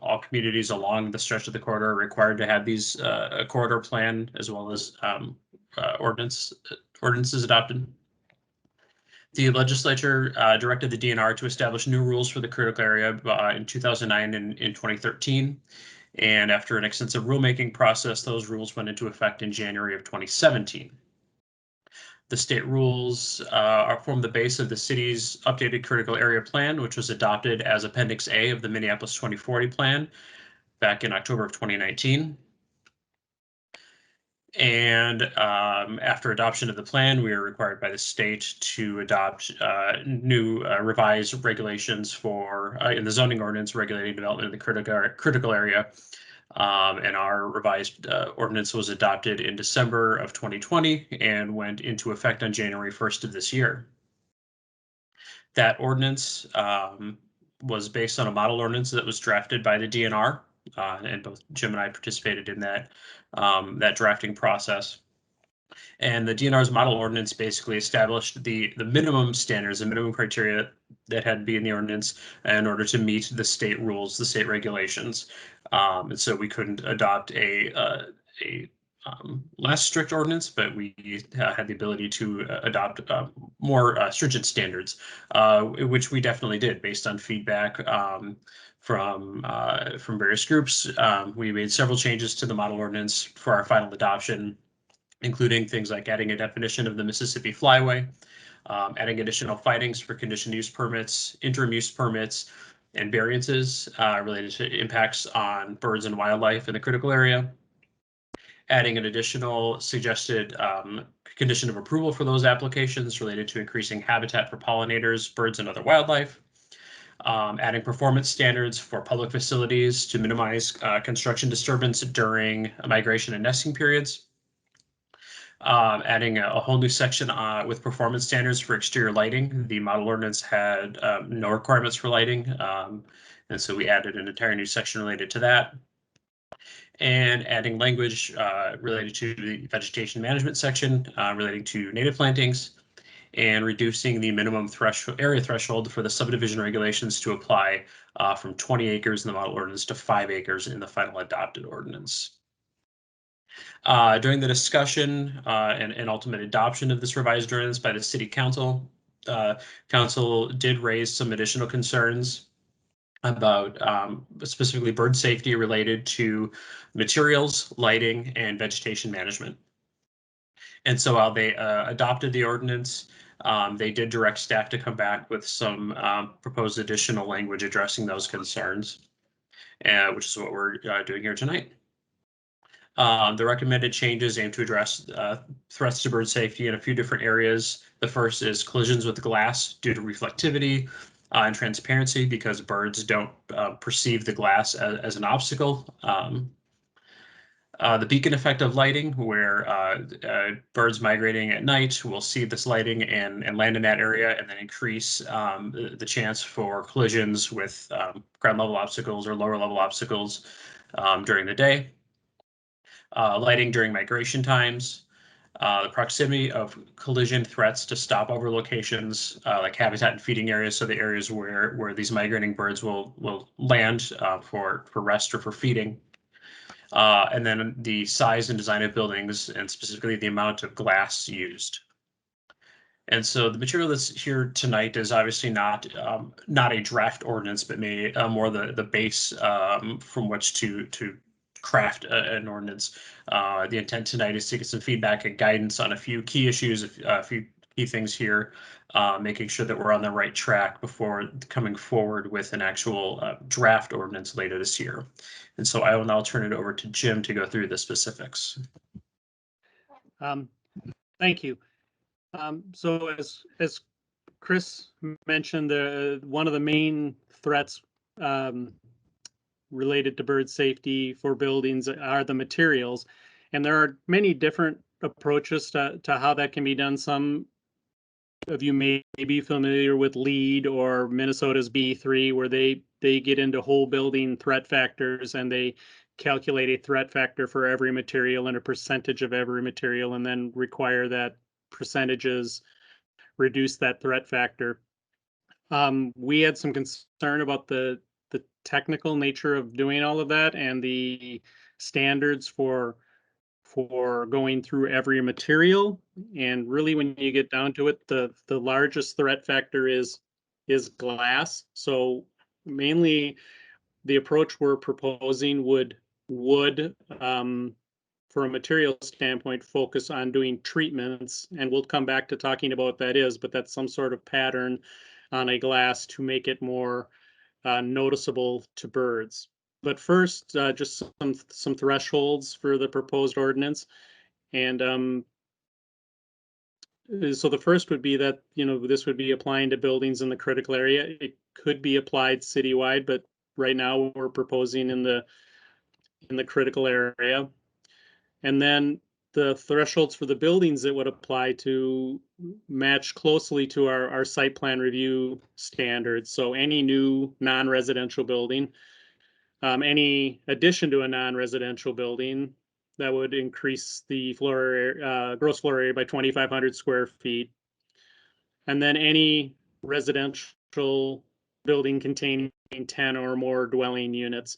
All communities along the stretch of the corridor are required to have these a corridor plan as well as ordinances adopted. The legislature directed the DNR to establish new rules for the critical area in 2009 and in 2013. And after an extensive rulemaking process, those rules went into effect in January of 2017. The state rules form the base of the city's updated critical area plan, which was adopted as Appendix A of the Minneapolis 2040 plan back in October of 2019. And after adoption of the plan, we are required by the state to adopt new revised regulations for in the zoning ordinance regulating development in the critical area. And our revised ordinance was adopted in December of 2020 and went into effect on January 1st of this year. That ordinance was based on a model ordinance that was drafted by the DNR, and both Jim and I participated in that that drafting process. And the DNR's model ordinance basically established the minimum standards, the minimum criteria that had to be in the ordinance in order to meet the state rules, the state regulations. And so we couldn't adopt a less strict ordinance, but we had the ability to adopt more stringent standards, which we definitely did based on feedback from various groups. We made several changes to the model ordinance for our final adoption, including things like adding a definition of the Mississippi Flyway, adding additional findings for conditional use permits, interim use permits, and variances related to impacts on birds and wildlife in the critical area, adding an additional suggested condition of approval for those applications related to increasing habitat for pollinators, birds, and other wildlife, adding performance standards for public facilities to minimize construction disturbance during migration and nesting periods, adding a whole new section with performance standards for exterior lighting. The model ordinance had no requirements for lighting, and so we added an entire new section related to that. And adding language related to the vegetation management section relating to native plantings, and reducing the minimum area threshold for the subdivision regulations to apply from 20 acres in the model ordinance to 5 acres in the final adopted ordinance. During the discussion and ultimate adoption of this revised ordinance by the City Council, Council did raise some additional concerns about specifically bird safety related to materials, lighting, and vegetation management. And so while they adopted the ordinance, they did direct staff to come back with some proposed additional language addressing those concerns, which is what we're doing here tonight. The recommended changes aim to address threats to bird safety in a few different areas. The first is collisions with glass due to reflectivity and transparency, because birds don't perceive the glass as an obstacle. The beacon effect of lighting, where birds migrating at night will see this lighting and land in that area, and then increase the chance for collisions with ground level obstacles or lower level obstacles during the day. Lighting during migration times, the proximity of collision threats to stopover locations like habitat and feeding areas, so the areas where these migrating birds will land for rest or for feeding. And then the size and design of buildings, and specifically the amount of glass used. And so the material that's here tonight is obviously not a draft ordinance, but more the base from which to craft an ordinance. The intent tonight is to get some feedback and guidance on a few key issues, a few key things here, making sure that we're on the right track before coming forward with an actual draft ordinance later this year. And so I will now turn it over to Jim to go through the specifics. Thank you. So as Chris mentioned, one of the main threats related to bird safety for buildings are the materials, and there are many different approaches to how that can be done. Some of you may be familiar with LEED or Minnesota's B3, where they get into whole building threat factors, and they calculate a threat factor for every material and a percentage of every material, and then require that percentages reduce that threat factor. We had some concern about the technical nature of doing all of that, and the standards for going through every material. And really, when you get down to it, the largest threat factor is glass. So mainly the approach we're proposing would from a material standpoint focus on doing treatments, and we'll come back to talking about what that is, but that's some sort of pattern on a glass to make it more noticeable to birds. But first, just some thresholds for the proposed ordinance. And so the first would be that, this would be applying to buildings in the critical area. It could be applied citywide, but right now we're proposing in the critical area. And then the thresholds for the buildings that would apply to match closely to our site plan review standards. So any new non-residential building, any addition to a non-residential building that would increase the gross floor area by 2,500 square feet. And then any residential building containing 10 or more dwelling units.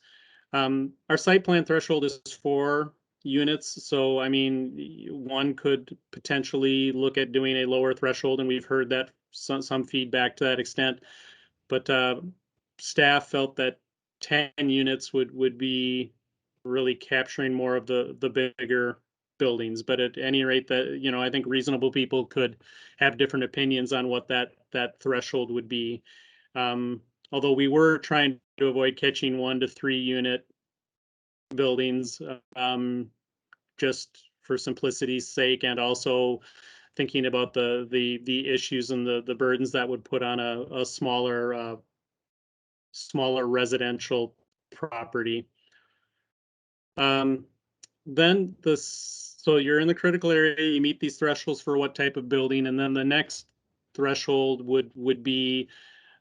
Our site plan threshold is 4 units. So, I mean, one could potentially look at doing a lower threshold, and we've heard that some feedback to that extent. But staff felt that 10 units would be really capturing more of the bigger buildings. But at any rate, that, you know, I think reasonable people could have different opinions on what that threshold would be. Although we were trying to avoid catching 1 to 3 unit buildings, just for simplicity's sake, and also thinking about the issues and the burdens that would put on a smaller residential property. Then so you're in the critical area, you meet these thresholds for what type of building, and then the next threshold would be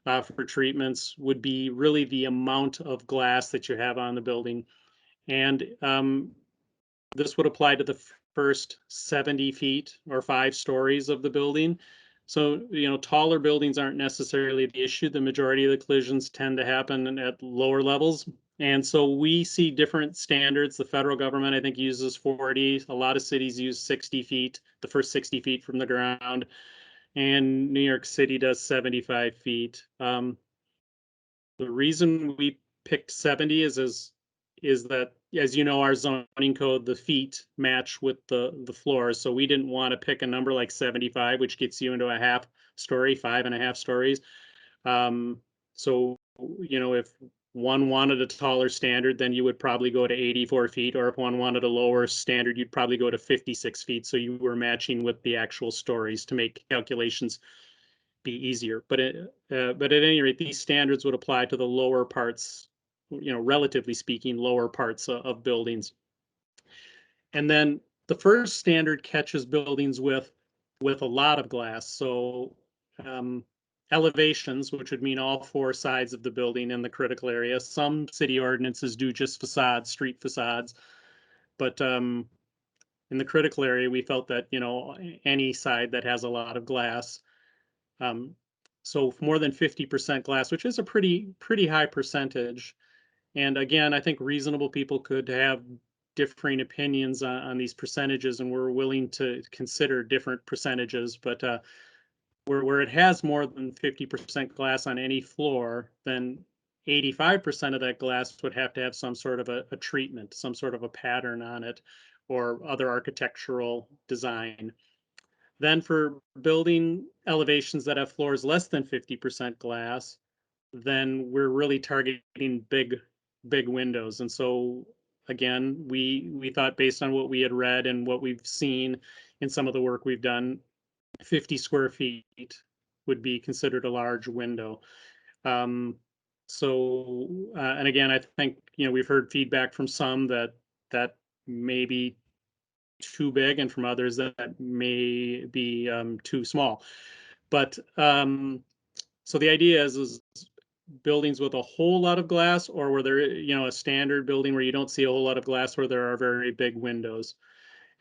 for treatments would be really the amount of glass that you have on the building. And this would apply to the first 70 feet or 5 stories of the building. So, you know, taller buildings aren't necessarily the issue. The majority of the collisions tend to happen at lower levels. And so we see different standards. The federal government, I think, uses 40. A lot of cities use 60 feet, the first 60 feet from the ground. And New York City does 75 feet. The reason we picked 70 is that, as you know, our zoning code, the feet match with the floors. So we didn't want to pick a number like 75, which gets you into a half story, 5.5 stories. So, you know, if one wanted a taller standard, then you would probably go to 84 feet, or if one wanted a lower standard, you'd probably go to 56 feet. So you were matching with the actual stories to make calculations be easier. But at any rate, these standards would apply to the lower parts, you know, relatively speaking, lower parts of buildings. And then the first standard catches buildings with a lot of glass. So elevations, which would mean all 4 sides of the building in the critical area. Some city ordinances do just facades, street facades. But in the critical area, we felt that, you know, any side that has a lot of glass. So more than 50% glass, which is a pretty high percentage. And again, I think reasonable people could have differing opinions on these percentages, and we're willing to consider different percentages. But where it has more than 50% glass on any floor, then 85% of that glass would have to have some sort of a treatment, some sort of a pattern on it, or other architectural design. Then for building elevations that have floors less than 50% glass, then we're really targeting big windows. And so again, we thought, based on what we had read and what we've seen in some of the work we've done, 50 square feet would be considered a large window. And again, I think, you know, we've heard feedback from some that may be too big, and from others that may be too small. But so the idea is buildings with a whole lot of glass, or where there, you know, a standard building where you don't see a whole lot of glass, where there are very big windows.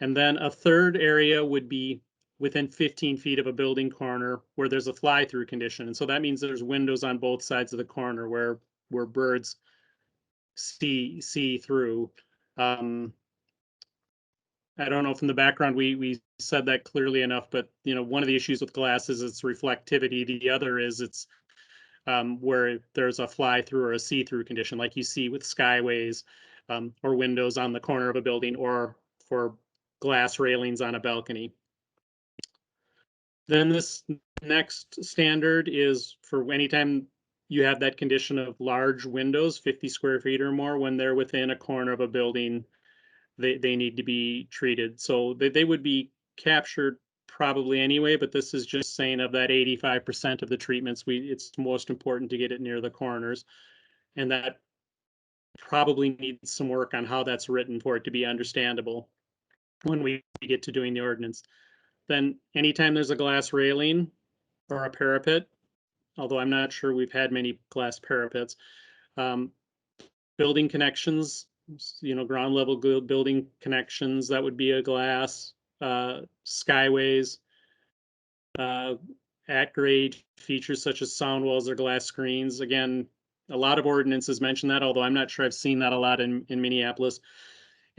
And then a third area would be within 15 feet of a building corner where there's a fly-through condition. And so that means there's windows on both sides of the corner where birds see through. I don't know if in the background we said that clearly enough, but, you know, one of the issues with glass is its reflectivity. The other is it's where there's a fly-through or a see-through condition, like you see with skyways or windows on the corner of a building, or for glass railings on a balcony. Then this next standard is for anytime you have that condition of large windows, 50 square feet or more, when they're within a corner of a building, they need to be treated. So they would be captured probably anyway, but this is just saying of that 85% of the treatments, it's most important to get it near the corners. And that probably needs some work on how that's written for it to be understandable. when we get to doing the ordinance. Then anytime there's a glass railing or a parapet, although I'm not sure we've had many glass parapets, building connections, ground level building connections, that would be a glass, skyways, at grade features such as sound walls or glass screens. Again, a lot of ordinances mention that, although I'm not sure I've seen that a lot in Minneapolis.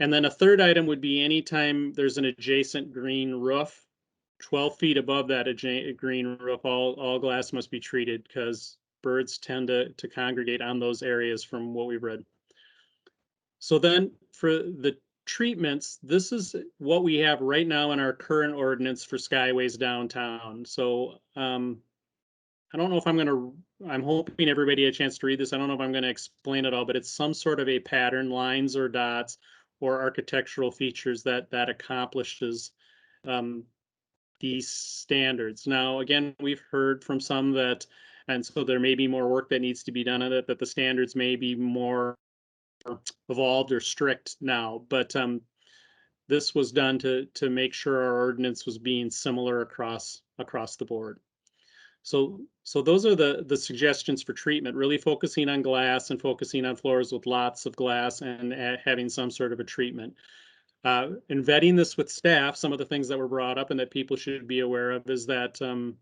And then a third item would be anytime there's an adjacent green roof, 12 feet above that green roof, all glass must be treated because birds tend to congregate on those areas from what we've read. So then for the treatments, this is what we have right now in our current ordinance for skyways downtown. So I don't know if I'm hoping everybody had a chance to read this. I don't know if I'm going to explain it all, but it's some sort of a pattern, lines or dots or architectural features that accomplishes these standards. Now, again, we've heard from some that, and so there may be more work that needs to be done on it, that the standards may be more evolved or strict now, but this was done to make sure our ordinance was being similar across the board. So those are the suggestions for treatment, really focusing on glass and focusing on floors with lots of glass and having some sort of a treatment. In vetting this with staff, some of the things that were brought up and that people should be aware of is that, on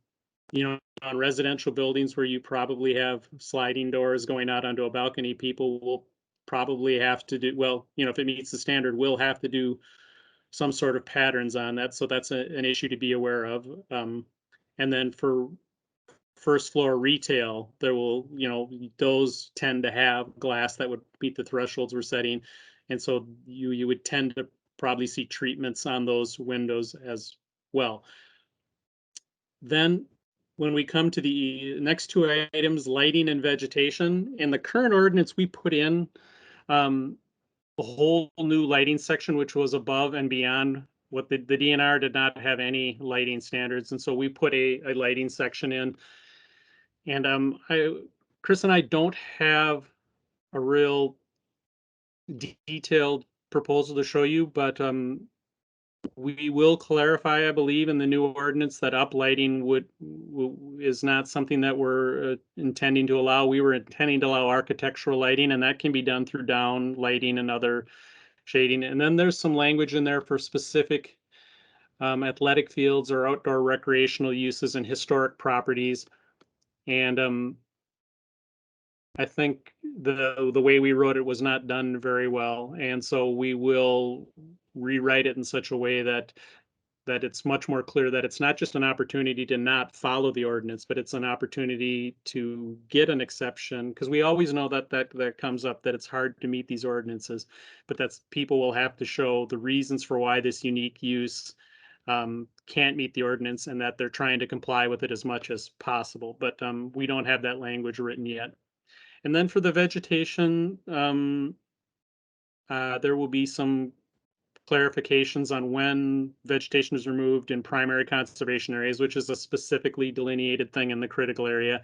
residential buildings where you probably have sliding doors going out onto a balcony, people will probably have to do, well, if it meets the standard, will have to do some sort of patterns on that. So that's an issue to be aware of. And then for first floor retail, there will, those tend to have glass that would meet the thresholds we're setting. And so you would tend to probably see treatments on those windows as well. Then when we come to the next two items, lighting and vegetation, in the current ordinance, we put in a whole new lighting section, which was above and beyond what the DNR did not have any lighting standards. And so we put a lighting section in. And Chris and I don't have a real detailed proposal to show you, but we will clarify, I believe, in the new ordinance that uplighting is not something that we're intending to allow. We were intending to allow architectural lighting, and that can be done through down lighting and other shading. And then there's some language in there for specific athletic fields or outdoor recreational uses and historic properties. And I think the way we wrote it was not done very well, and so we will rewrite it in such a way that it's much more clear that it's not just an opportunity to not follow the ordinance, but it's an opportunity to get an exception, because we always know that comes up, that it's hard to meet these ordinances, but that's people will have to show the reasons for why this unique use can't meet the ordinance, and that they're trying to comply with it as much as possible. But we don't have that language written yet. And then for the vegetation, there will be some clarifications on when vegetation is removed in primary conservation areas, which is a specifically delineated thing in the critical area.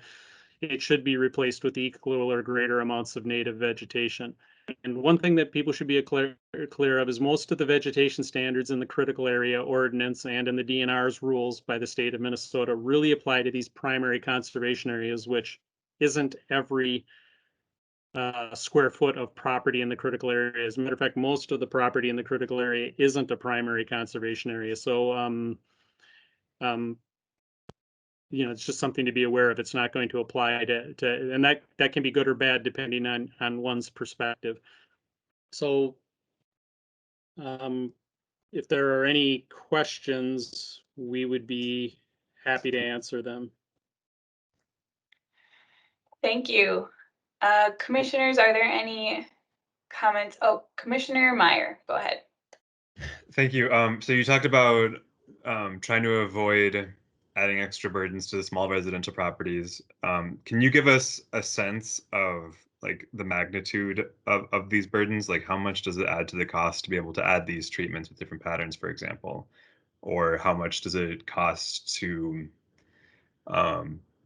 It should be replaced with equal or greater amounts of native vegetation. And one thing that people should be clear of is most of the vegetation standards in the critical area ordinance and in the DNR's rules by the state of Minnesota really apply to these primary conservation areas, which isn't every square foot of property in the critical area. As a matter of fact, most of the property in the critical area isn't a primary conservation area. So, it's just something to be aware of. It's not going to apply to and that can be good or bad depending on one's perspective. So, if there are any questions, we would be happy to answer them. Thank you. Commissioners, are there any comments? Oh, Commissioner Meyer, go ahead. Thank you. So you talked about trying to avoid adding extra burdens to the small residential properties. Can you give us a sense of like the magnitude of these burdens? Like how much does it add to the cost to be able to add these treatments with different patterns, for example? Or how much does it cost to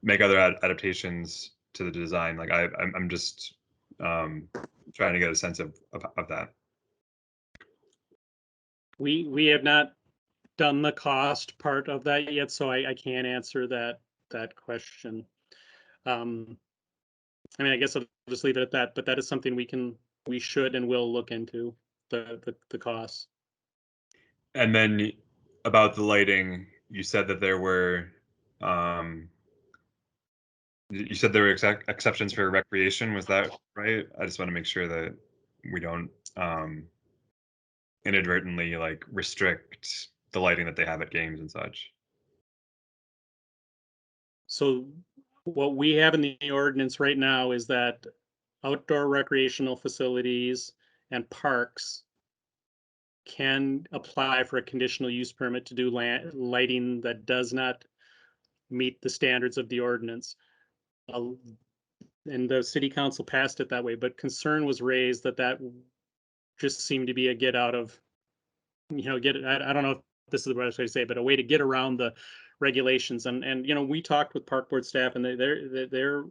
make other adaptations to the design? Like I'm just trying to get a sense of that. We have not done the cost part of that yet, so I can't answer that question. I mean, I guess I'll just leave it at that, but that is something we should and will look into, the costs. And then about the lighting, you said that there were, you said there were exceptions for recreation. Was that right? I just want to make sure that we don't inadvertently like restrict the lighting that they have at games and such. So what we have in the ordinance right now is that outdoor recreational facilities and parks can apply for a conditional use permit to do lighting that does not meet the standards of the ordinance. And the city council passed it that way, but concern was raised that just seemed to be a get out of, I don't know if this is the right way to say it, but a way to get around the regulations. And we talked with park board staff, and they're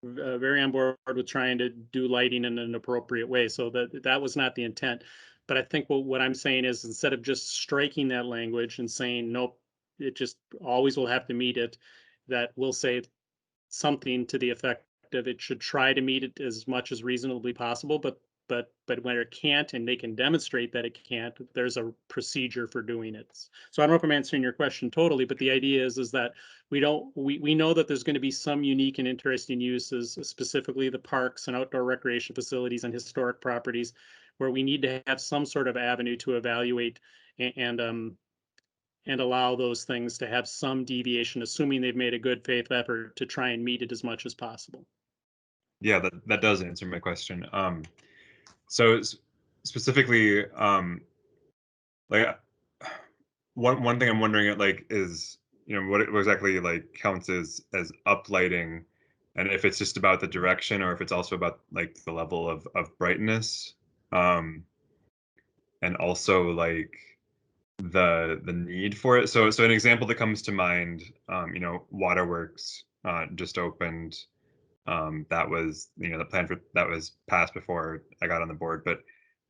very on board with trying to do lighting in an appropriate way. So that was not the intent. But I think what I'm saying is, instead of just striking that language and saying, nope, it just always will have to meet it, that we'll say something to the effect of it should try to meet it as much as reasonably possible, but when it can't, and they can demonstrate that it can't, there's a procedure for doing it. So I don't know if I'm answering your question totally, but the idea is that we know that there's going to be some unique and interesting uses, specifically the parks and outdoor recreation facilities and historic properties, where we need to have some sort of avenue to evaluate and allow those things to have some deviation, assuming they've made a good faith effort to try and meet it as much as possible. Yeah, that does answer my question. So specifically, like one thing I'm wondering like is, what exactly like counts as uplighting, and if it's just about the direction or if it's also about like the level of brightness, and also like the need for it. So an example that comes to mind, Waterworks just opened. That was, the plan for that was passed before I got on the board, but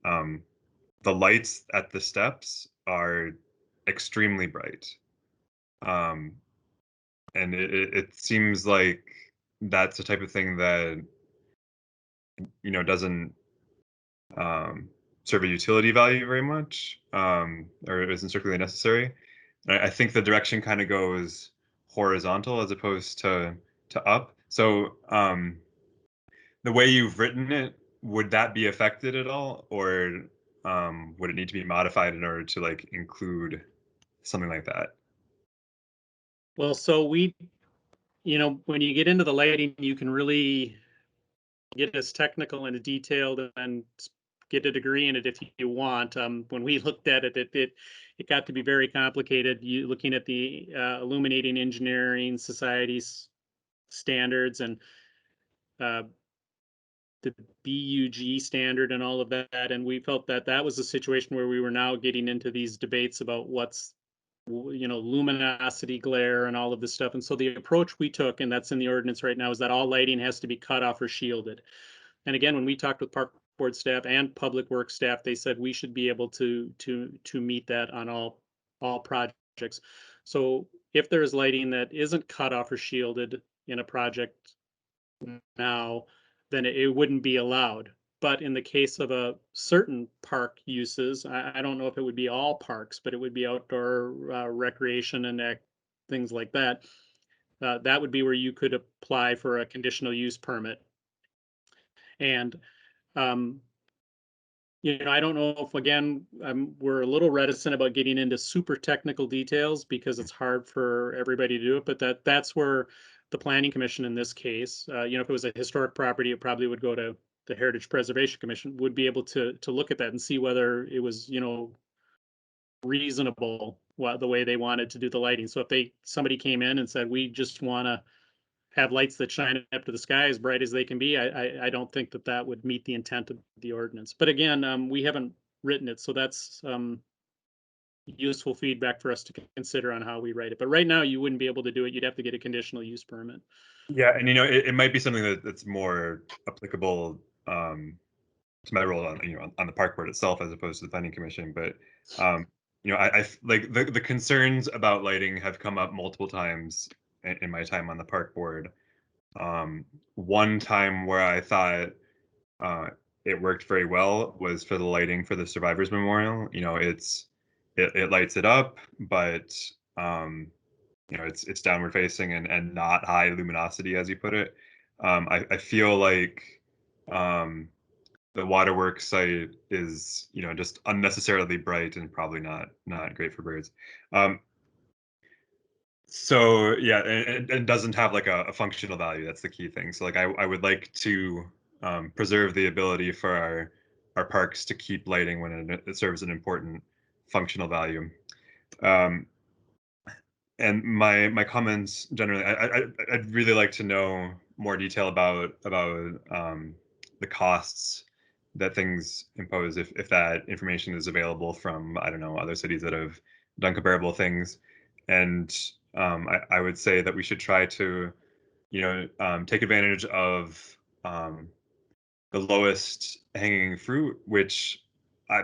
the lights at the steps are extremely bright. And it seems like that's the type of thing that, doesn't serve a utility value very much, or isn't strictly necessary. And I think the direction kind of goes horizontal as opposed to up. So the way you've written it, would that be affected at all, or would it need to be modified in order to like include something like that? Well, so when you get into the lighting, you can really get as technical and detailed and get a degree in it if you want. When we looked at it, it got to be very complicated. You looking at the Illuminating Engineering Society's standards and the BUG standard and all of that, and we felt that was a situation where we were now getting into these debates about what's luminosity, glare, and all of this stuff. And so the approach we took, and that's in the ordinance right now, is that all lighting has to be cut off or shielded. And again, when we talked with park board staff and public works staff, they said we should be able to meet that on all projects. So if there's lighting that isn't cut off or shielded in a project now, then it wouldn't be allowed. But in the case of a certain park uses, I don't know if it would be all parks, but it would be outdoor recreation and things like that. That would be where you could apply for a conditional use permit. And I don't know if, again, we're a little reticent about getting into super technical details because it's hard for everybody to do it, but that's where the Planning Commission in this case, if it was a historic property, it probably would go to the Heritage Preservation Commission, would be able to look at that and see whether it was, reasonable the way they wanted to do the lighting. So if somebody came in and said, we just want to have lights that shine up to the sky as bright as they can be, I don't think that would meet the intent of the ordinance. But again, we haven't written it, so that's useful feedback for us to consider on how we write it. But right now, you wouldn't be able to do it. You'd have to get a conditional use permit. Yeah, and it might be something that's more applicable to my role on the park board itself as opposed to the planning commission. But I like the concerns about lighting have come up multiple times in my time on the park board. One time where I thought it worked very well was for the lighting for the Survivors Memorial. It lights it up, but it's downward facing and not high luminosity, as you put it. I feel like the waterworks site is just unnecessarily bright and probably not great for birds. So yeah, and doesn't have like a functional value. That's the key thing. So like I would like to preserve the ability for our parks to keep lighting when it serves an important functional value. And my comments generally, I'd really like to know more detail about the costs that things impose if that information is available from, I don't know, other cities that have done comparable things. And I would say that we should try to take advantage of the lowest hanging fruit, which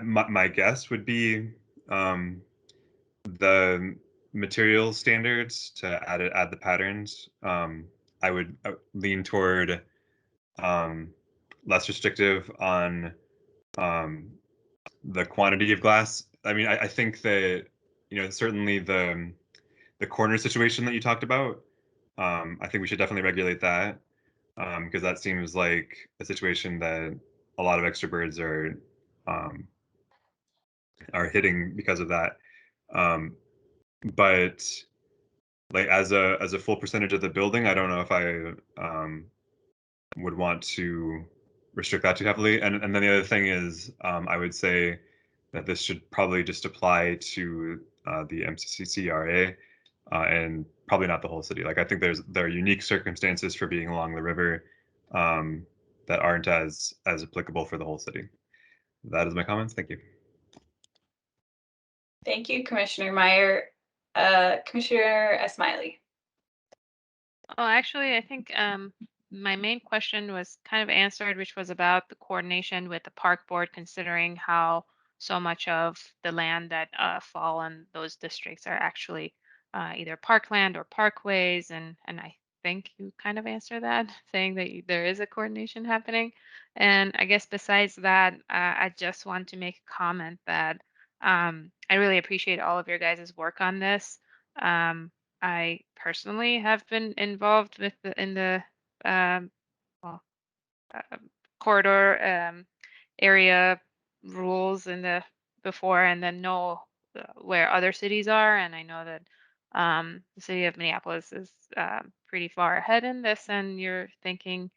my guess would be the material standards to add the patterns. I would lean toward less restrictive on the quantity of glass. I mean, I think that certainly the corner situation that you talked about. I think we should definitely regulate that because that seems like a situation that a lot of extra birds are hitting because of that. But like as a full percentage of the building, I don't know if I would want to restrict that too heavily. And then the other thing is, I would say that this should probably just apply to the MCCCRA and probably not the whole city. Like I think there are unique circumstances for being along the river that aren't as applicable for the whole city. That is my comments. Thank you. Thank you, Commissioner Meyer. Commissioner Smiley. Oh, actually, I think my main question was kind of answered, which was about the coordination with the park board, considering how so much of the land that fall in those districts are actually either parkland or parkways, and I think you kind of answered that, saying that there is a coordination happening. And I guess besides that, I just want to make a comment that I really appreciate all of your guys' work on this. I personally have been involved with in the um, well, uh, corridor area rules in the before, and then know where other cities are. And I know that the city of Minneapolis is pretty far ahead in this, and you're thinking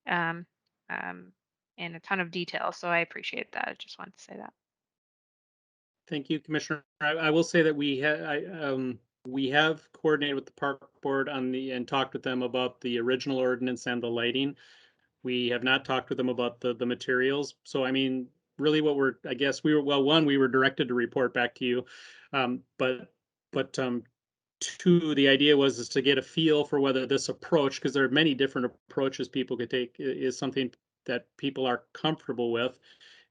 um, um, in a ton of detail. So I appreciate that. I just wanted to say that. Thank you, Commissioner. I will say that we have coordinated with the park board and talked with them about the original ordinance and the lighting. We have not talked with them about the materials. So I mean, really I guess we were directed to report back to you. But two, the idea is to get a feel for whether this approach, because there are many different approaches people could take, is something that people are comfortable with.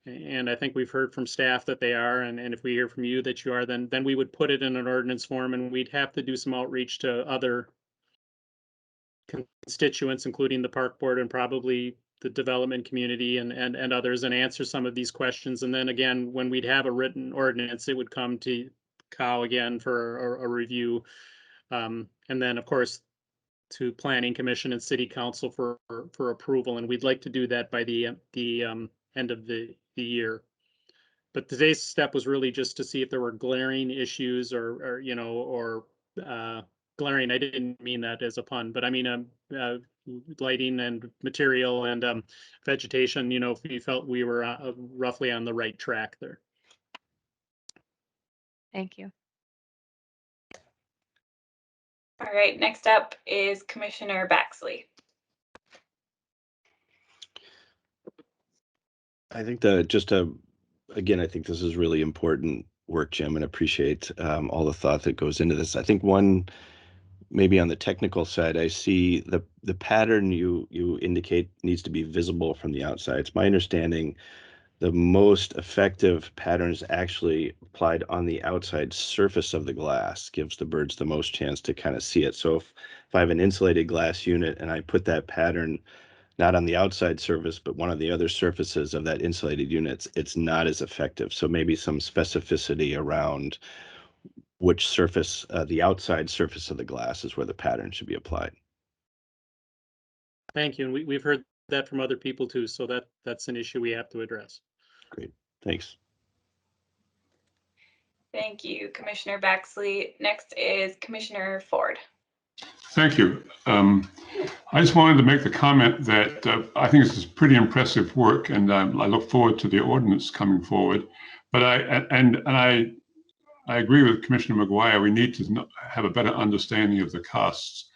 And I think we've heard from staff that they are, and if we hear from you that you are, then we would put it in an ordinance form, and we'd have to do some outreach to other constituents, including the park board and probably the development community and others, and answer some of these questions. And then again, when we'd have a written ordinance, it would come to COW again for a review. And then of course to Planning Commission and City Council for approval. And we'd like to do that by the end of the year. But today's step was really just to see if there were glaring issues or glaring, I didn't mean that as a pun, but I mean lighting and material and vegetation, if we felt we were roughly on the right track there. Thank you. All right, next up is Commissioner Baxley. I think again, I think this is really important work, Jim, and appreciate all the thought that goes into this. I think maybe on the technical side, I see the pattern you indicate needs to be visible from the outside. It's my understanding the most effective pattern is actually applied on the outside surface of the glass, gives the birds the most chance to kind of see it. So if I have an insulated glass unit and I put that pattern not on the outside surface, but one of the other surfaces of that insulated unit, it's not as effective. So maybe some specificity around which surface, the outside surface of the glass is where the pattern should be applied. Thank you. And we've heard that from other people too. So that's an issue we have to address. Great, thanks. Thank you, Commissioner Baxley. Next is Commissioner Ford. Thank you. I just wanted to make the comment that I think this is pretty impressive work, and I look forward to the ordinance coming forward. But I agree with Commissioner McGuire. We need to have a better understanding of the costs.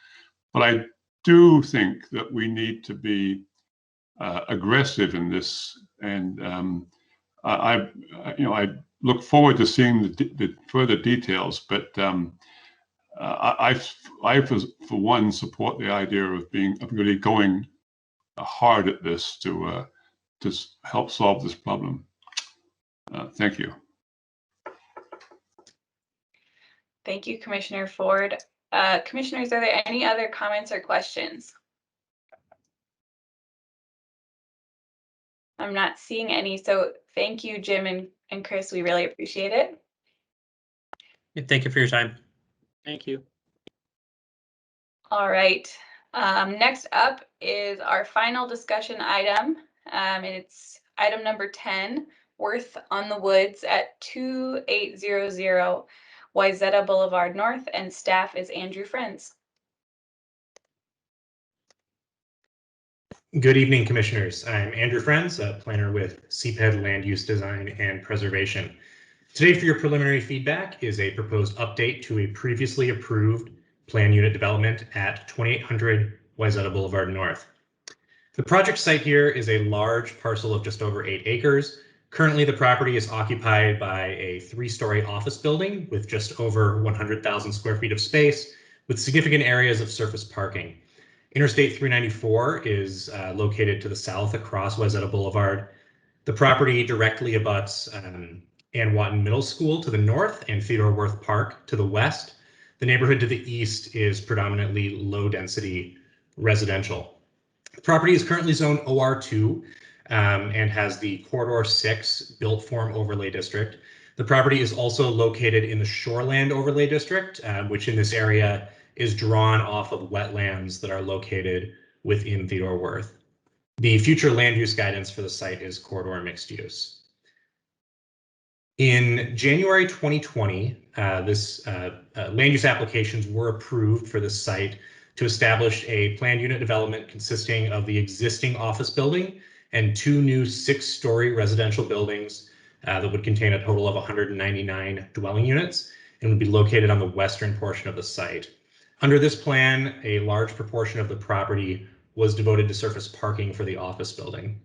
But I do think that we need to be aggressive in this, and I look forward to seeing the further details. But I for one support the idea of really going hard at this to help solve this problem. Thank you. Thank you, Commissioner Ford. Commissioners, are there any other comments or questions? I'm not seeing any, so thank you, Jim and Chris. We really appreciate it. Thank you for your time. Thank you. All right. Next up is our final discussion item. It's item number 10, Worth on the Woods at 2800 Wayzata Boulevard North, and staff is Andrew Friends. Good evening, Commissioners. I'm Andrew Friends, a planner with CPED Land Use Design and Preservation. Today for your preliminary feedback is a proposed update to a previously approved plan unit development at 2800 Wayzata Boulevard North. The project site here is a large parcel of just over 8 acres. Currently, the property is occupied by a 3-story office building with just over 100,000 square feet of space, with significant areas of surface parking. Interstate 394 is located to the south across Wayzata Boulevard. The property directly abuts Ann Watton Middle School to the north and Theodore Wirth Park to the west. The neighborhood to the east is predominantly low-density residential. The property is currently zoned OR2 and has the Corridor 6 Built Form Overlay District. The property is also located in the Shoreland Overlay District, which in this area is drawn off of wetlands that are located within Theodore Wirth. The future land use guidance for the site is corridor mixed use. In January 2020, land use applications were approved for this site to establish a planned unit development consisting of the existing office building and 2 new 6-story residential buildings that would contain a total of 199 dwelling units and would be located on the western portion of the site. Under this plan, a large proportion of the property was devoted to surface parking for the office building.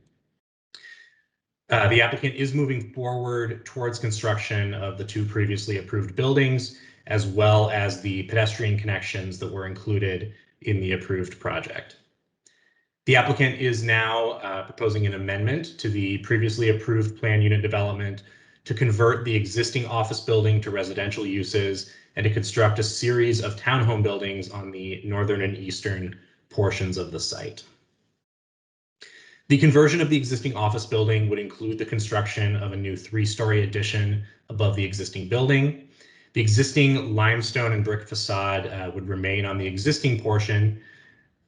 The applicant is moving forward towards construction of the 2 previously approved buildings, as well as the pedestrian connections that were included in the approved project. The applicant is now proposing an amendment to the previously approved plan unit development to convert the existing office building to residential uses and to construct a series of townhome buildings on the northern and eastern portions of the site. The conversion of the existing office building would include the construction of a new 3-story addition above the existing building. The existing limestone and brick facade would remain on the existing portion,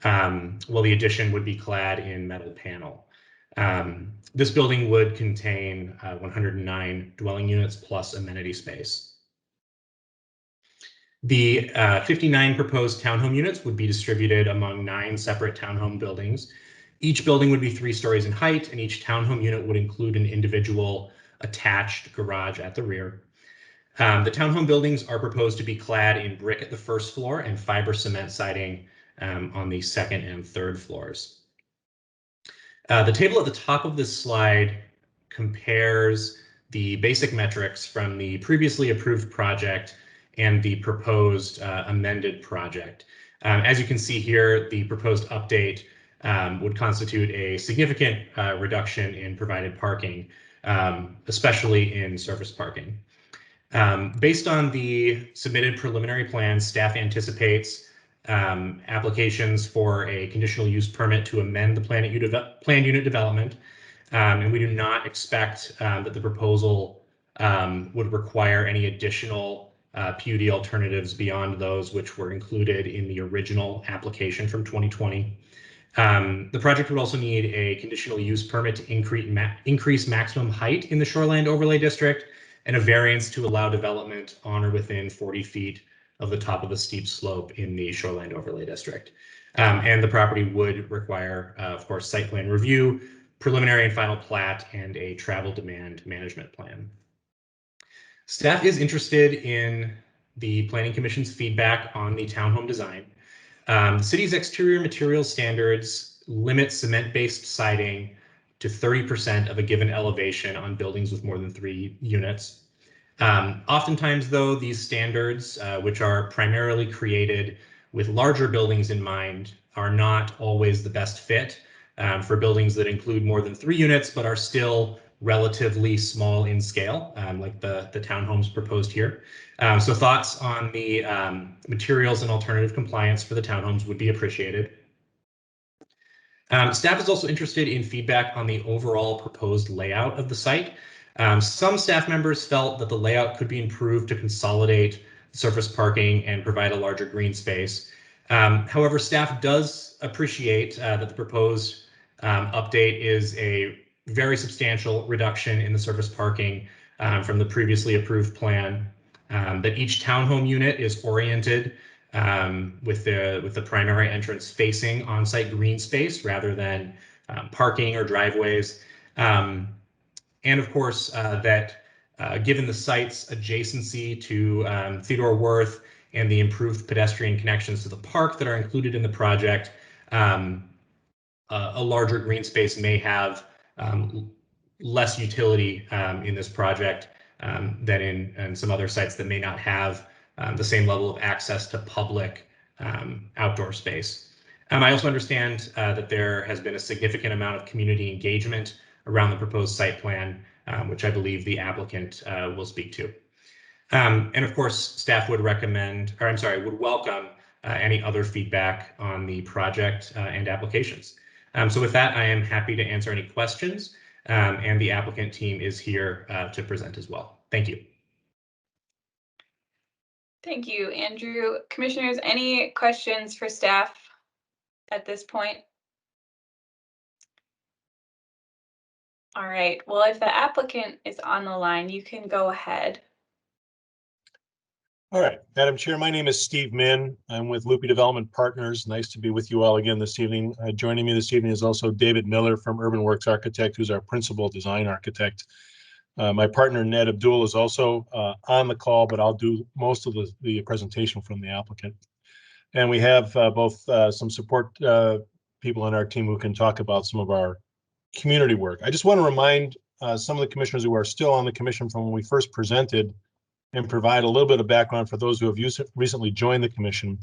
while the addition would be clad in metal panel. This building would contain 109 dwelling units plus amenity space. The 59 proposed townhome units would be distributed among 9 separate townhome buildings. Each building would be 3 stories in height, and each townhome unit would include an individual attached garage at the rear. The townhome buildings are proposed to be clad in brick at the first floor and fiber cement siding on the second and third floors. The table at the top of this slide compares the basic metrics from the previously approved project and the proposed amended project. As you can see here, the proposed update would constitute a significant reduction in provided parking. especially in surface parking. Based on the submitted preliminary plans, staff anticipates applications for a conditional use permit to amend the planned unit development. And we do not expect that the proposal would require any additional PUD alternatives beyond those which were included in the original application from 2020. The project would also need a conditional use permit to increase maximum height in the shoreline overlay district and a variance to allow development on or within 40 feet of the top of the steep slope in the shoreline overlay district. And the property would require, of course, site plan review, preliminary and final plat, and a travel demand management plan. Staff is interested in the Planning Commission's feedback on the townhome design. The city's exterior materials standards limit cement-based siding to 30% of a given elevation on buildings with more than 3 units. Oftentimes, though, these standards, which are primarily created with larger buildings in mind, are not always the best fit for buildings that include more than 3 units, but are still relatively small in scale, like the townhomes proposed here. So thoughts on the materials and alternative compliance for the townhomes would be appreciated. Staff is also interested in feedback on the overall proposed layout of the site. Some staff members felt that the layout could be improved to consolidate surface parking and provide a larger green space. However, staff does appreciate that the proposed update is a very substantial reduction in the surface parking from the previously approved plan. That each townhome unit is oriented with the primary entrance facing on-site green space rather than parking or driveways. And of course, that given the site's adjacency to Theodore Wirth and the improved pedestrian connections to the park that are included in the project, a larger green space may have less utility in this project than in some other sites that may not have the same level of access to public outdoor space. I also understand that there has been a significant amount of community engagement around the proposed site plan, which I believe the applicant will speak to. And of course, staff would would welcome any other feedback on the project and applications. So with that, I am happy to answer any questions, and the applicant team is here to present as well. Thank you. Thank you, Andrew. Commissioners, any questions for staff at this point? All right, well, if the applicant is on the line, you can go ahead. All right, Madam Chair, my name is Steve Min. I'm with Loopy Development Partners. Nice to be with you all again this evening. Joining me this evening is also David Miller from Urban Works Architect, who's our principal design architect. My partner, Ned Abdul, is also on the call, but I'll do most of the presentation from the applicant. And we have both some support people on our team who can talk about some of our community work. I just want to remind some of the commissioners who are still on the commission from when we first presented and provide a little bit of background for those who have recently joined the commission.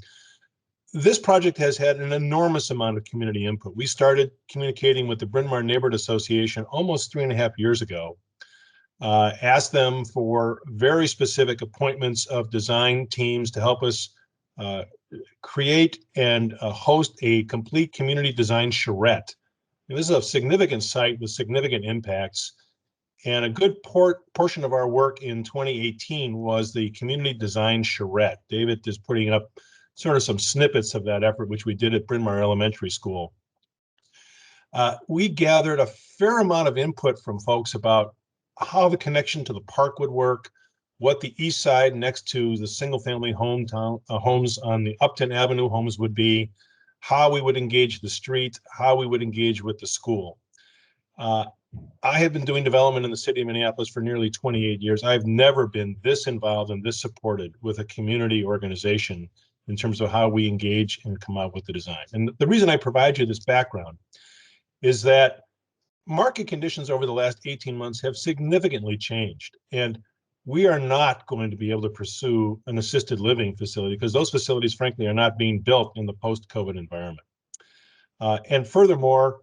This project has had an enormous amount of community input. We started communicating with the Bryn Mawr Neighborhood Association almost 3.5 years ago. Asked them for very specific appointments of design teams to help us create and host a complete community design charrette. And this is a significant site with significant impacts. And a good portion of our work in 2018 was the community design charrette. David is putting up sort of some snippets of that effort, which we did at Bryn Mawr Elementary School. We gathered a fair amount of input from folks about how the connection to the park would work, what the east side next to the single-family homes on the Upton Avenue homes would be, how we would engage the street, how we would engage with the school. I have been doing development in the city of Minneapolis for nearly 28 years. I've never been this involved and this supported with a community organization in terms of how we engage and come out with the design. And the reason I provide you this background is that market conditions over the last 18 months have significantly changed. And we are not going to be able to pursue an assisted living facility because those facilities, frankly, are not being built in the post-COVID environment. And furthermore,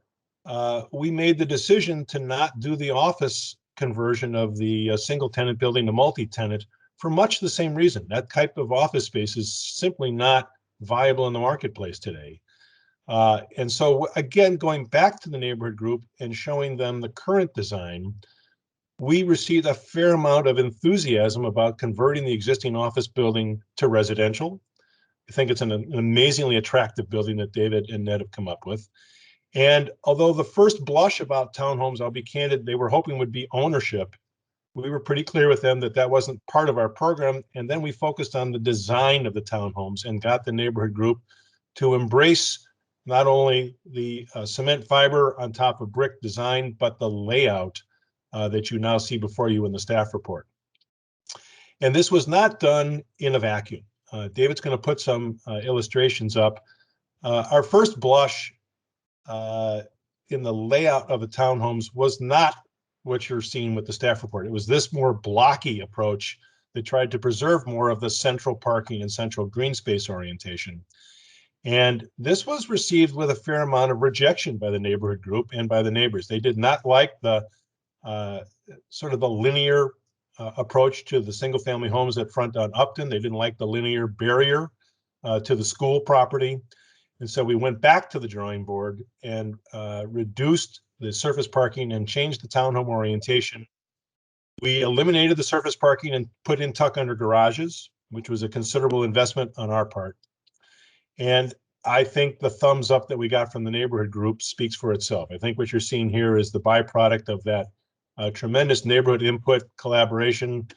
we made the decision to not do the office conversion of the single tenant building to multi-tenant for much the same reason. That type of office space is simply not viable in the marketplace today. And so again, going back to the neighborhood group and showing them the current design, we received a fair amount of enthusiasm about converting the existing office building to residential. I think it's an amazingly attractive building that David and Ned have come up with. And although the first blush about townhomes, I'll be candid, they were hoping would be ownership, we were pretty clear with them that that wasn't part of our program. And then we focused on the design of the townhomes and got the neighborhood group to embrace not only the cement fiber on top of brick design, but the layout that you now see before you in the staff report. And this was not done in a vacuum. David's going to put some illustrations up. Our first blush in the layout of the townhomes was not what you're seeing with the staff report. It was this more blocky approach that tried to preserve more of the central parking and central green space orientation. And this was received with a fair amount of rejection by the neighborhood group and by the neighbors. They did not like the sort of the linear approach to the single family homes that front on Upton. They didn't like the linear barrier to the school property. And so we went back to the drawing board and reduced the surface parking and changed the townhome orientation. We eliminated the surface parking and put in tuck under garages, which was a considerable investment on our part. And I think the thumbs up that we got from the neighborhood group speaks for itself. I think what you're seeing here is the byproduct of that tremendous neighborhood input collaboration.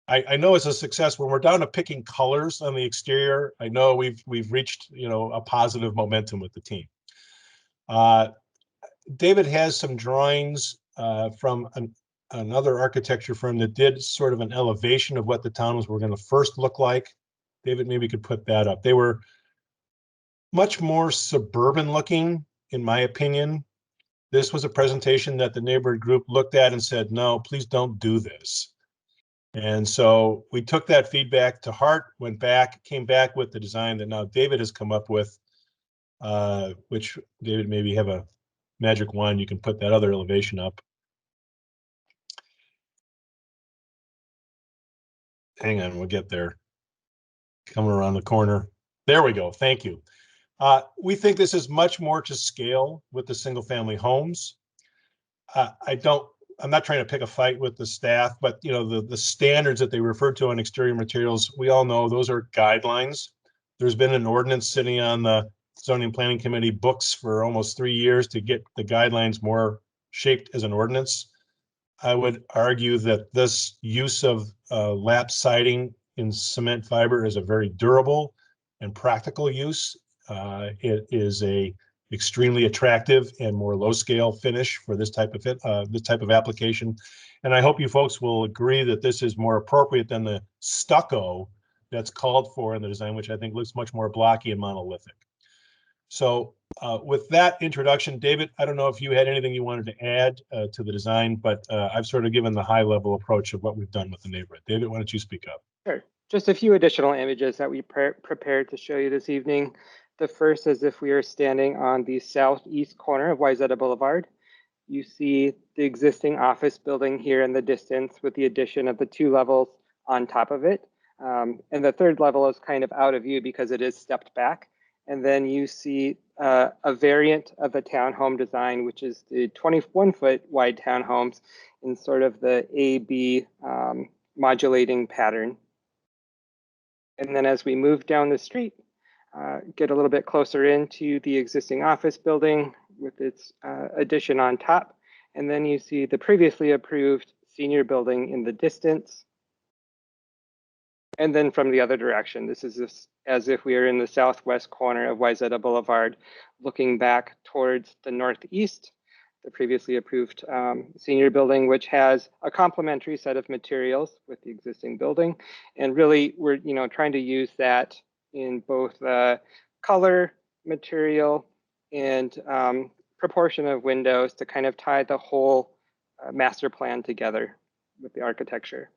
I know it's a success when we're down to picking colors on the exterior. I know we've reached, you know, a positive momentum with the team. David has some drawings from another architecture firm that did sort of an elevation of what the towns were going to first look like. David, maybe could put that up. They were much more suburban looking, in my opinion. This was a presentation that the neighborhood group looked at and said, no, please don't do this. And so we took that feedback to heart, went back, came back with the design that now David has come up with, which David, maybe have a magic wand, you can put that other elevation up. Hang on, we'll get there. Coming around the corner. There we go, thank you. We think this is much more to scale with the single family homes. I'm not trying to pick a fight with the staff, but you know, the standards that they refer to on exterior materials, we all know those are guidelines. There's been an ordinance sitting on the zoning planning committee books for almost 3 years to get the guidelines more shaped as an ordinance. I would argue that this use of lap siding in cement fiber is a very durable and practical use. It is a extremely attractive and more low scale finish for this type of application. And I hope you folks will agree that this is more appropriate than the stucco that's called for in the design, which I think looks much more blocky and monolithic. So with that introduction, David, I don't know if you had anything you wanted to add to the design, but I've sort of given the high level approach of what we've done with the neighborhood. David, why don't you speak up? Sure. Just a few additional images that we prepared to show you this evening. The first is if we are standing on the southeast corner of Wayzata Boulevard. You see the existing office building here in the distance with the addition of the 2 levels on top of it. And the 3rd level is kind of out of view because it is stepped back. And then you see a variant of the townhome design, which is the 21-foot wide townhomes in sort of the A-B modulating pattern. And then as we move down the street, get a little bit closer into the existing office building with its addition on top. And then you see the previously approved senior building in the distance. And then from the other direction, this is as if we are in the southwest corner of Wayzata Boulevard, looking back towards the northeast, the previously approved senior building, which has a complementary set of materials with the existing building. And really, we're trying to use that in both color, material, and proportion of windows to kind of tie the whole master plan together with the architecture.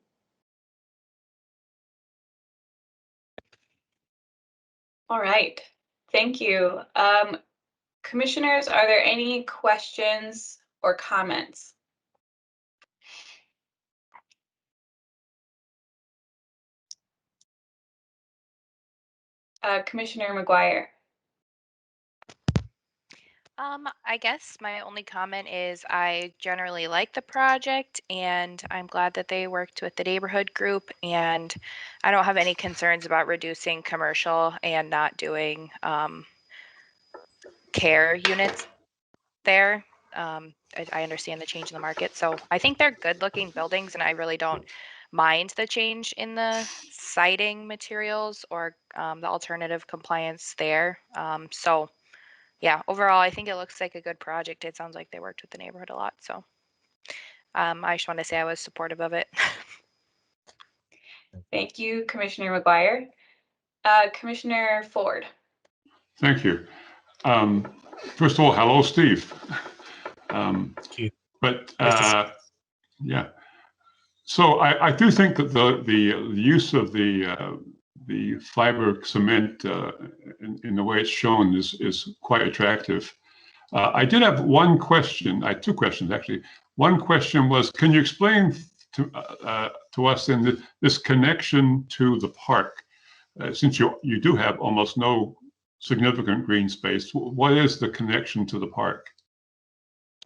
All right, thank you. Commissioners, are there any questions or comments? Commissioner McGuire. I guess my only comment is I generally like the project and I'm glad that they worked with the neighborhood group, and I don't have any concerns about reducing commercial and not doing care units there. I understand the change in the market, so I think they're good looking buildings and I really don't mind the change in the siding materials or the alternative compliance there. So yeah, overall, I think it looks like a good project. It sounds like they worked with the neighborhood a lot. So I just want to say I was supportive of it. Thank you, Commissioner McGuire. Commissioner Ford. Thank you. First of all, hello, Steve. But yeah, so I do think that the use of the fiber cement in the way it's shown is quite attractive. I did have one question. I had two questions actually. One question was, can you explain to us in this connection to the park? Since you do have almost no significant green space, what is the connection to the park?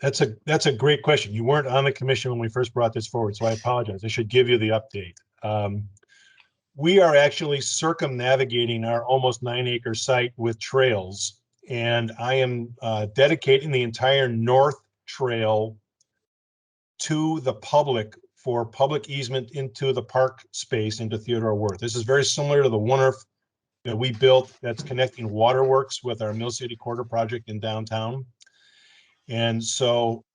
That's a great question. You weren't on the commission when we first brought this forward, so I apologize. I should give you the update. We are actually circumnavigating our almost 9-acre site with trails, and I am dedicating the entire north trail to the public for public easement into the park space into Theodore Wirth. This is very similar to the one that we built that's connecting Waterworks with our Mill City Quarter project in downtown. And so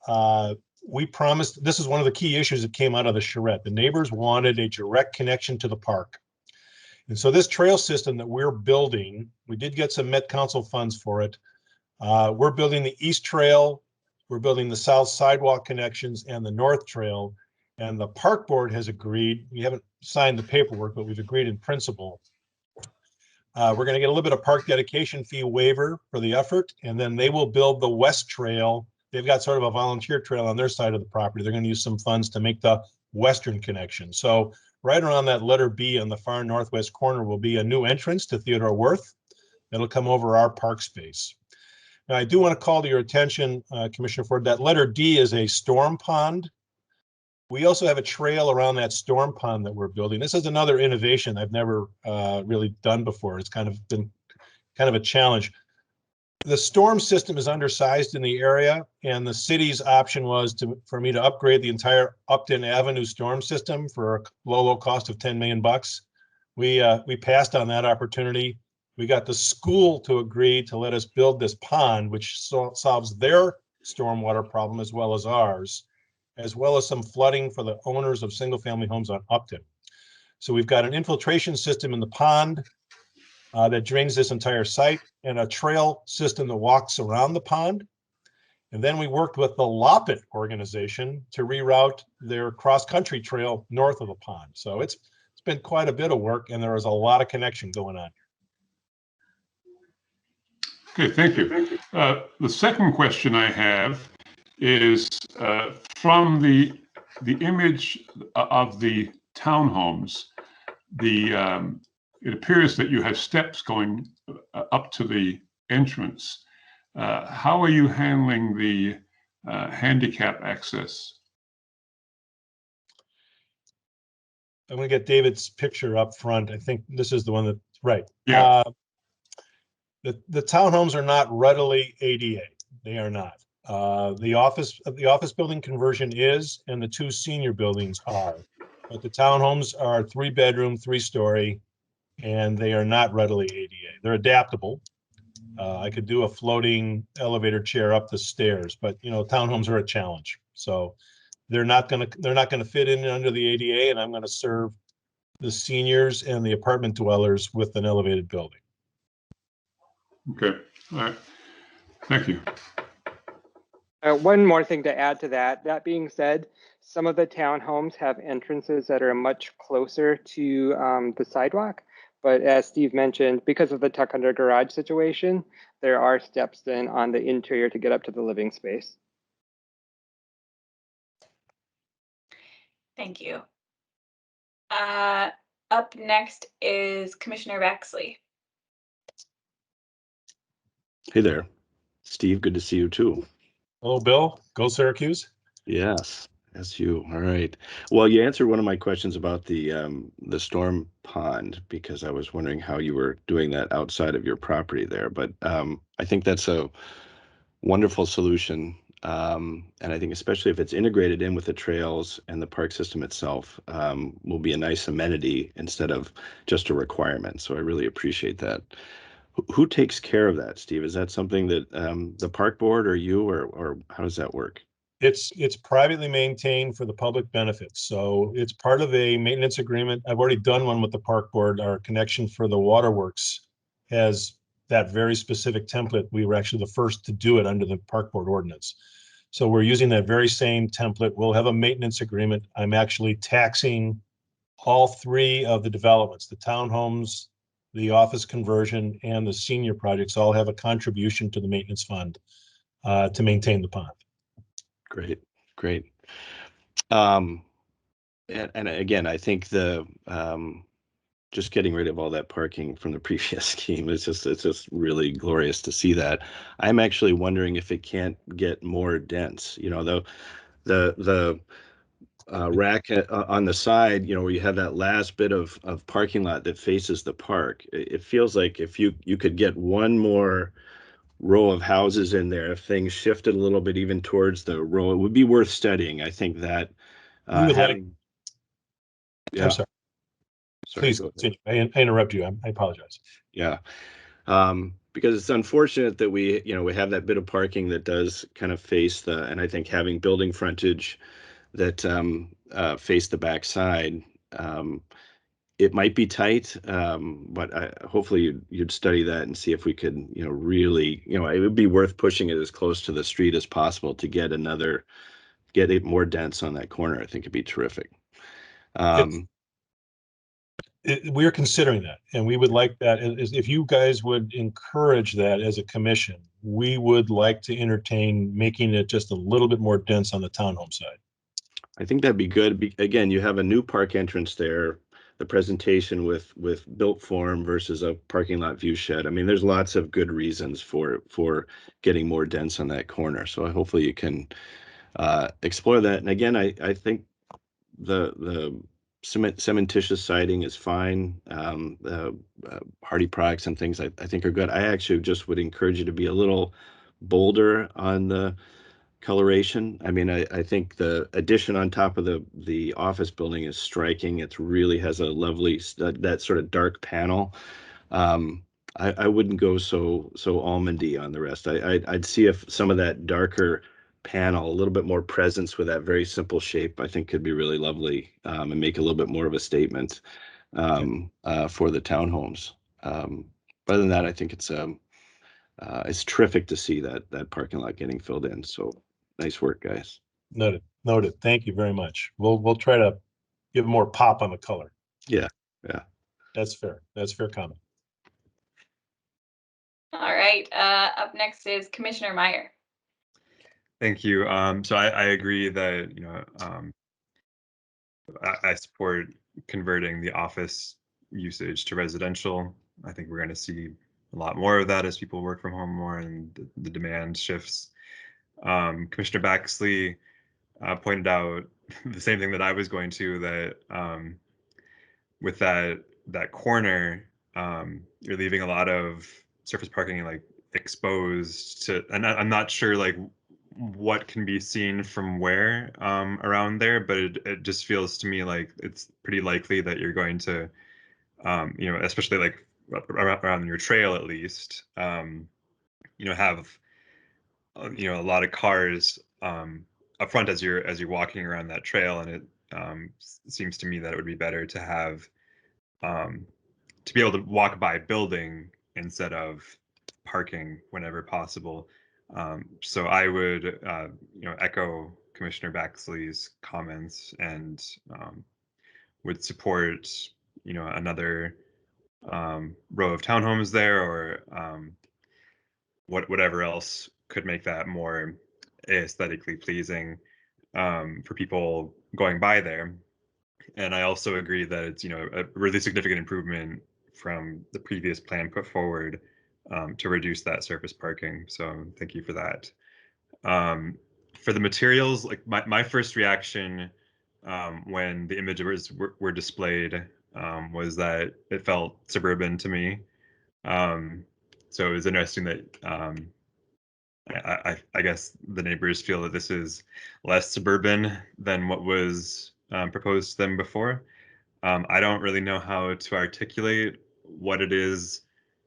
we promised, this is one of the key issues that came out of the charrette. The neighbors wanted a direct connection to the park. And so this trail system that we're building, we did get some Met Council funds for it. We're building the East Trail, we're building the South Sidewalk connections and the North Trail. And the park board has agreed, we haven't signed the paperwork, but we've agreed in principle. We're going to get a little bit of park dedication fee waiver for the effort, and then they will build the West Trail. They've got sort of a volunteer trail on their side of the property. They're going to use some funds to make the western connection. So right around that letter B on the far northwest corner will be a new entrance to Theodore Wirth. It'll come over our park space. Now, I do want to call to your attention, Commissioner Ford, that letter D is a storm pond. We also have a trail around that storm pond that we're building. This is another innovation I've never really done before. It's kind of been kind of a challenge. The storm system is undersized in the area, and the city's option was for me to upgrade the entire Upton Avenue storm system for a low cost of $10 million. We passed on that opportunity. We got the school to agree to let us build this pond, which solves their stormwater problem as well as ours, as well as some flooding for the owners of single-family homes on Upton. So we've got an infiltration system in the pond that drains this entire site, and a trail system that walks around the pond. And then we worked with the Loppet organization to reroute their cross-country trail north of the pond. So it's been quite a bit of work, and there is a lot of connection going on. Okay, thank you. The second question I have is from the image of the townhomes. It appears that you have steps going up to the entrance. How are you handling the handicap access? I'm going to get David's picture up front. I think this is the one that, right. Yeah. The townhomes are not readily ADA. They are not. The office building conversion is, and the two senior buildings are. But the townhomes are 3-bedroom, 3-story, and they are not readily ADA. They're adaptable. I could do a floating elevator chair up the stairs, but you know, townhomes are a challenge. So they're not gonna fit in under the ADA, and I'm gonna serve the seniors and the apartment dwellers with an elevated building. Okay, all right. Thank you. One more thing to add to that. That being said, some of the townhomes have entrances that are much closer to the sidewalk. But as Steve mentioned, because of the tuck under garage situation, there are steps then on the interior to get up to the living space. Thank you. Up next is Commissioner Baxley. Hey there, Steve. Good to see you too. Hello, Bill. Go Syracuse. Yes, that's you. All right. Well, you answered one of my questions about the storm pond because I was wondering how you were doing that outside of your property there. But I think that's a wonderful solution. And I think especially if it's integrated in with the trails and the park system itself, will be a nice amenity instead of just a requirement. So I really appreciate that. Who takes care of that, Steve? Is that something that the park board or you, or how does that work? It's privately maintained for the public benefits. So it's part of a maintenance agreement. I've already done one with the park board. Our connection for the waterworks has that very specific template. We were actually the first to do it under the park board ordinance. So we're using that very same template. We'll have a maintenance agreement. I'm actually taxing all three of the developments, the townhomes, the office conversion, and the senior projects all have a contribution to the maintenance fund to maintain the pond. Great, great. And again, I think the just getting rid of all that parking from the previous scheme is it's just really glorious to see that. I'm actually wondering if it can't get more dense. You know, the rack on the side, you know, where you have that last bit of parking lot that faces the park. It feels like if you could get one more row of houses in there, if things shifted a little bit even towards the row, it would be worth studying. I think that We would like, having, yeah, I'm sorry, sorry, please go ahead. continue. I interrupt you. I apologize. Yeah. Because it's unfortunate that we have that bit of parking that does kind of face and I think having building frontage that face the backside, it might be tight, but hopefully you'd study that and see if we could, really, it would be worth pushing it as close to the street as possible to get it more dense on that corner. I think it'd be terrific. We're considering that, and we would like that. If you guys would encourage that as a commission, we would like to entertain making it just a little bit more dense on the townhome side. I think that'd be good. Again, you have a new park entrance there, the presentation with built form versus a parking lot view shed. I mean, there's lots of good reasons for getting more dense on that corner. So hopefully you can explore that. And again, I think the cementitious siding is fine. The hardy products and things I think are good. I actually just would encourage you to be a little bolder on the coloration. I mean, I think the addition on top of the office building is striking. It really has a lovely that sort of dark panel. I wouldn't go so almondy on the rest. I'd see if some of that darker panel, a little bit more presence with that very simple shape, I think could be really lovely, and make a little bit more of a statement for the townhomes. Other than that, I think it's terrific to see that parking lot getting filled in. So nice work, guys. Noted. Thank you very much. We'll try to give more pop on the color. Yeah. That's fair. That's fair comment. All right. Up next is Commissioner Meyer. Thank you. So I agree that, I support converting the office usage to residential. I think we're going to see a lot more of that as people work from home more and the demand shifts. Commissioner Baxley pointed out the same thing that I was going to, that with that corner, you're leaving a lot of surface parking like exposed to, and I'm not sure like what can be seen from where around there, but it just feels to me like it's pretty likely that you're going to, especially like around your trail at least, have a lot of cars up front as you're walking around that trail, and it seems to me that it would be better to have to be able to walk by building instead of parking whenever possible. So I would, echo Commissioner Baxley's comments and would support, another row of townhomes there, or whatever else could make that more aesthetically pleasing for people going by there. And I also agree that it's, a really significant improvement from the previous plan put forward to reduce that surface parking. So thank you for that. For the materials, like my first reaction when the images were displayed was that it felt suburban to me. So it was interesting that I guess the neighbors feel that this is less suburban than what was proposed to them before. I don't really know how to articulate what it is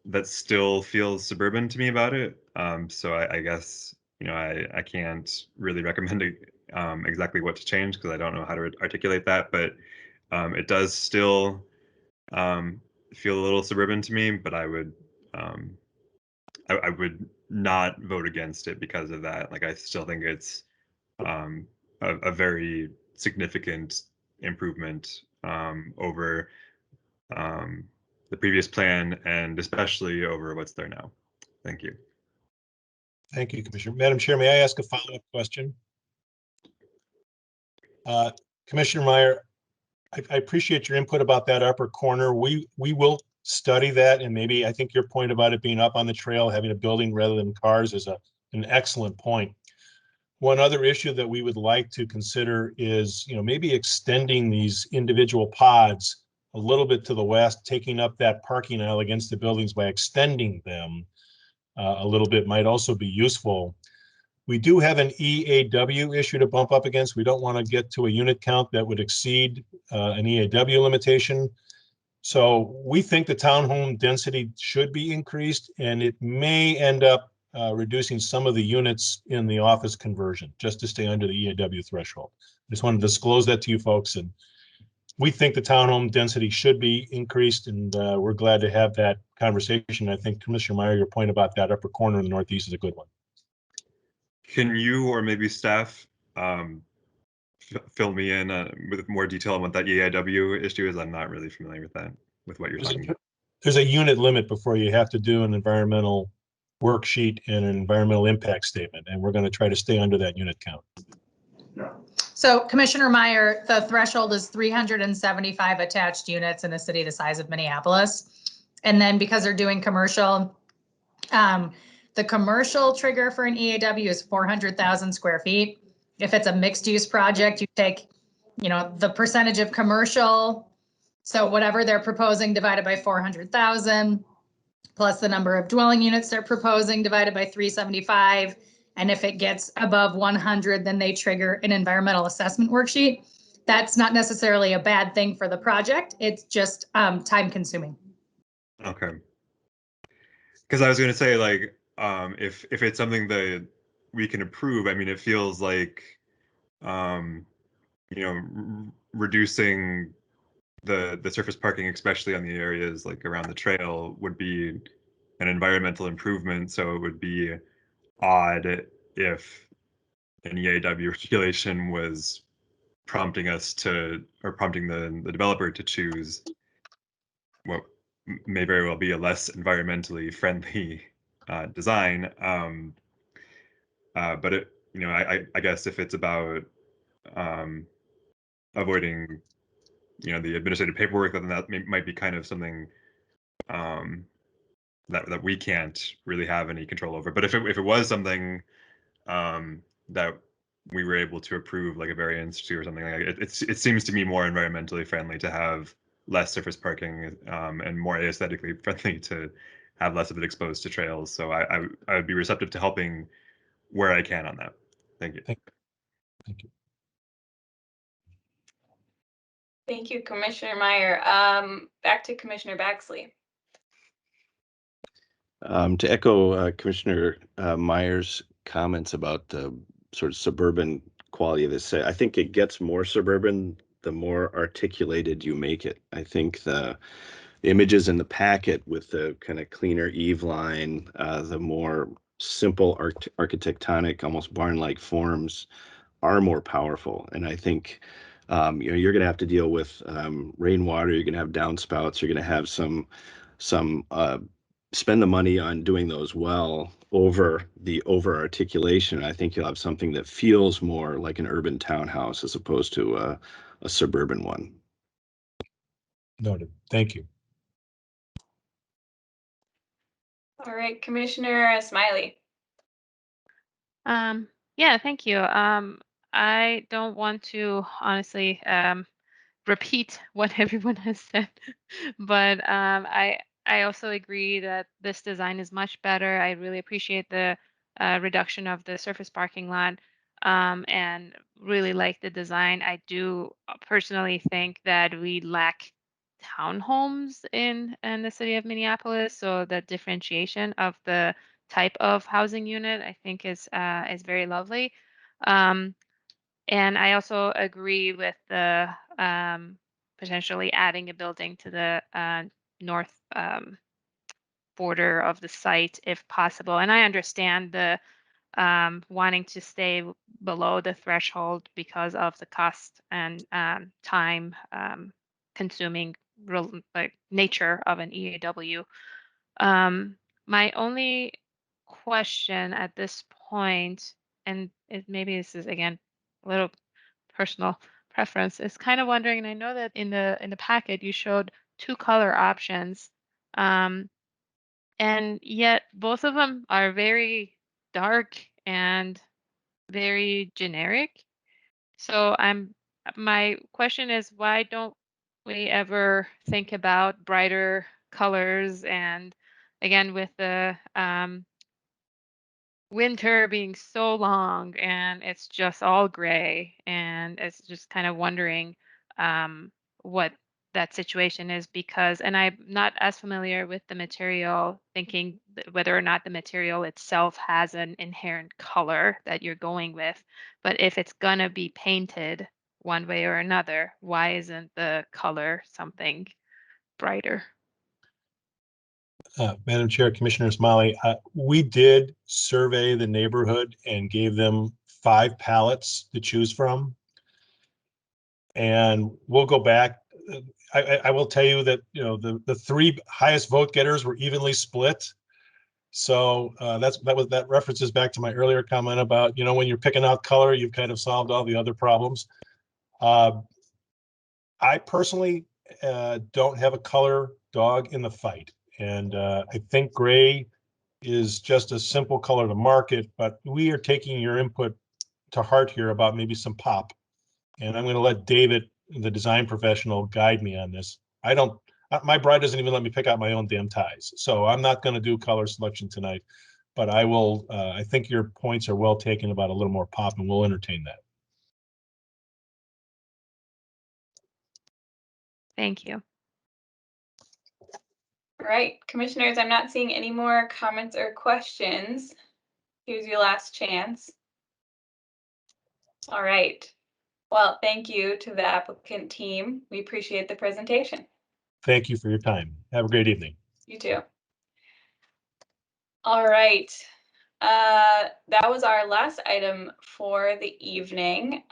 that still feels suburban to me about it. So I guess, you know, I can't really recommend exactly what to change because I don't know how to articulate that, but it does still feel a little suburban to me, but I would not vote against it because of that. Like I still think it's a very significant improvement over the previous plan and especially over what's there now. Thank you. Thank you, Commissioner. Madam Chair, may I ask a follow-up question? Commissioner Meyer, I appreciate your input about that upper corner. We will study that, and maybe I think your point about it being up on the trail, having a building rather than cars is an excellent point. One other issue that we would like to consider is, you know, maybe extending these individual pods a little bit to the west, taking up that parking aisle against the buildings by extending them a little bit might also be useful. We do have an EAW issue to bump up against. We don't want to get to a unit count that would exceed an EAW limitation. So we think the townhome density should be increased, and it may end up reducing some of the units in the office conversion just to stay under the EAW threshold. I just wanted to disclose that to you folks. And we think the townhome density should be increased, and we're glad to have that conversation. I think Commissioner Meyer, your point about that upper corner in the northeast is a good one. Can you or maybe staff fill me in with more detail on what that EIW issue is? I'm not really familiar with that, with what you're talking about. There's a unit limit before you have to do an environmental worksheet and an environmental impact statement, and we're going to try to stay under that unit count. So Commissioner Meyer, the threshold is 375 attached units in a city the size of Minneapolis. And then because they're doing commercial, the commercial trigger for an EAW is 400,000 square feet. If it's a mixed use project, you take, you know, the percentage of commercial. So whatever they're proposing divided by 400,000 plus the number of dwelling units they're proposing divided by 375. And if it gets above 100, then they trigger an environmental assessment worksheet. That's not necessarily a bad thing for the project. It's just time consuming. Okay. Because I was going to say, like, if it's something that we can approve, I mean, it feels like, you know, reducing the surface parking, especially on the areas like around the trail, would be an environmental improvement. So it would be odd if an EAW regulation was prompting us to, or prompting the developer to choose what may very well be a less environmentally friendly design. But it, you know, I guess if it's about avoiding, you know, the administrative paperwork, then that might be kind of something that we can't really have any control over. But if it was something that we were able to approve, like a variance to or something like it, it seems to me more environmentally friendly to have less surface parking and more aesthetically friendly to have less of it exposed to trails. So I would be receptive to helping where I can on that. Thank you. Thank you. Thank you, Commissioner Meyer. Back to Commissioner Baxley. To echo Commissioner Meyer's comments about the sort of suburban quality of this, I think it gets more suburban the more articulated you make it. I think the images in the packet with the kind of cleaner eave line, the more simple architectonic, almost barn-like forms are more powerful. And I think you know, you're going to have to deal with rainwater. You're going to have downspouts. You're going to have some spend the money on doing those well over the over articulation. I think you'll have something that feels more like an urban townhouse as opposed to a suburban one. Noted. Thank you. All right, Commissioner Smiley. Yeah, thank you. I don't want to honestly repeat what everyone has said, but I also agree that this design is much better. I really appreciate the reduction of the surface parking lot, and really like the design. I do personally think that we lack townhomes in the city of Minneapolis, so the differentiation of the type of housing unit I think is very lovely. Um, and I also agree with the potentially adding a building to the north border of the site if possible. And I understand the wanting to stay below the threshold because of the cost and time consuming like nature of an EAW. My only question at this point, and maybe this is again a little personal preference, is kind of wondering, and I know that in the packet you showed two color options, um, and yet both of them are very dark and very generic. So my question is, why don't we ever think about brighter colors? And again, with the winter being so long and it's just all gray, and it's just kind of wondering what that situation is, because, and I'm not as familiar with the material, thinking whether or not the material itself has an inherent color that you're going with. But if it's gonna be painted one way or another, why isn't the color something brighter? Madam Chair, Commissioner Smiley, we did survey the neighborhood and gave them 5 palettes to choose from. And we'll go back. I will tell you that, you know, the 3 highest vote getters were evenly split. So that references back to my earlier comment about, you know, when you're picking out color, you've kind of solved all the other problems. I personally don't have a color dog in the fight. And I think gray is just a simple color to market, but we are taking your input to heart here about maybe some pop. And I'm going to let David, the design professional, guide me on this. My bride doesn't even let me pick out my own damn ties. So I'm not going to do color selection tonight, but I will, I think your points are well taken about a little more pop, and we'll entertain that. Thank you. All right, commissioners, I'm not seeing any more comments or questions. Here's your last chance. All right. Well, thank you to the applicant team. We appreciate the presentation. Thank you for your time. Have a great evening. You too. All right. That was our last item for the evening.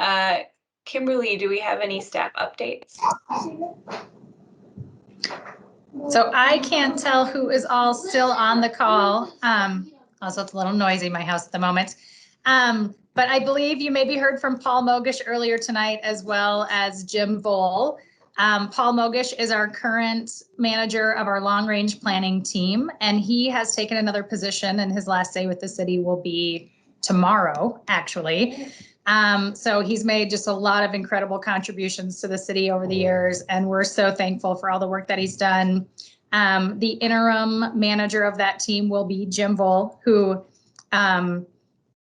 Kimberly, do we have any staff updates? So I can't tell who is all still on the call. Also, it's a little noisy in my house at the moment. But I believe you maybe heard from Paul Mogish earlier tonight, as well as Jim Vole. Paul Mogish is our current manager of our long range planning team, and he has taken another position, and his last day with the city will be tomorrow, actually. So he's made just a lot of incredible contributions to the city over the years, and we're so thankful for all the work that he's done. The interim manager of that team will be Jim Vole, who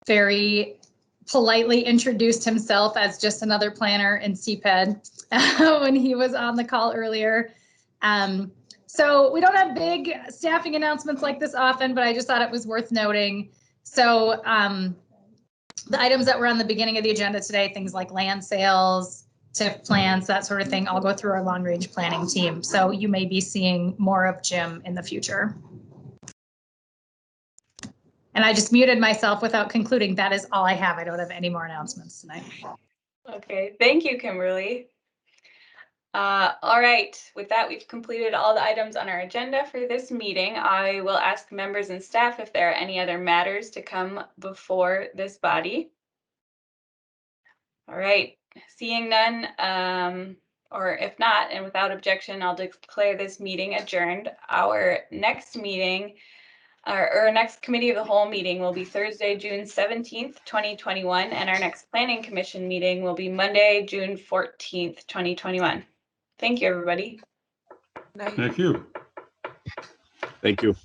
very politely introduced himself as just another planner in CPED when he was on the call earlier. So we don't have big staffing announcements like this often, but I just thought it was worth noting. So the items that were on the beginning of the agenda today, things like land sales, TIF plans, that sort of thing, all go through our long range planning team. So you may be seeing more of Jim in the future. And I just muted myself without concluding. That is all I have. I don't have any more announcements tonight. Okay, thank you, Kimberly. All right, with that, we've completed all the items on our agenda for this meeting. I will ask members and staff if there are any other matters to come before this body. All right, seeing none, or if not, and without objection, I'll declare this meeting adjourned. Our next meeting Our next committee of the whole meeting will be Thursday, June 17th, 2021, and our next planning commission meeting will be Monday, June 14th, 2021. Thank you, everybody. Thank you. Thank you.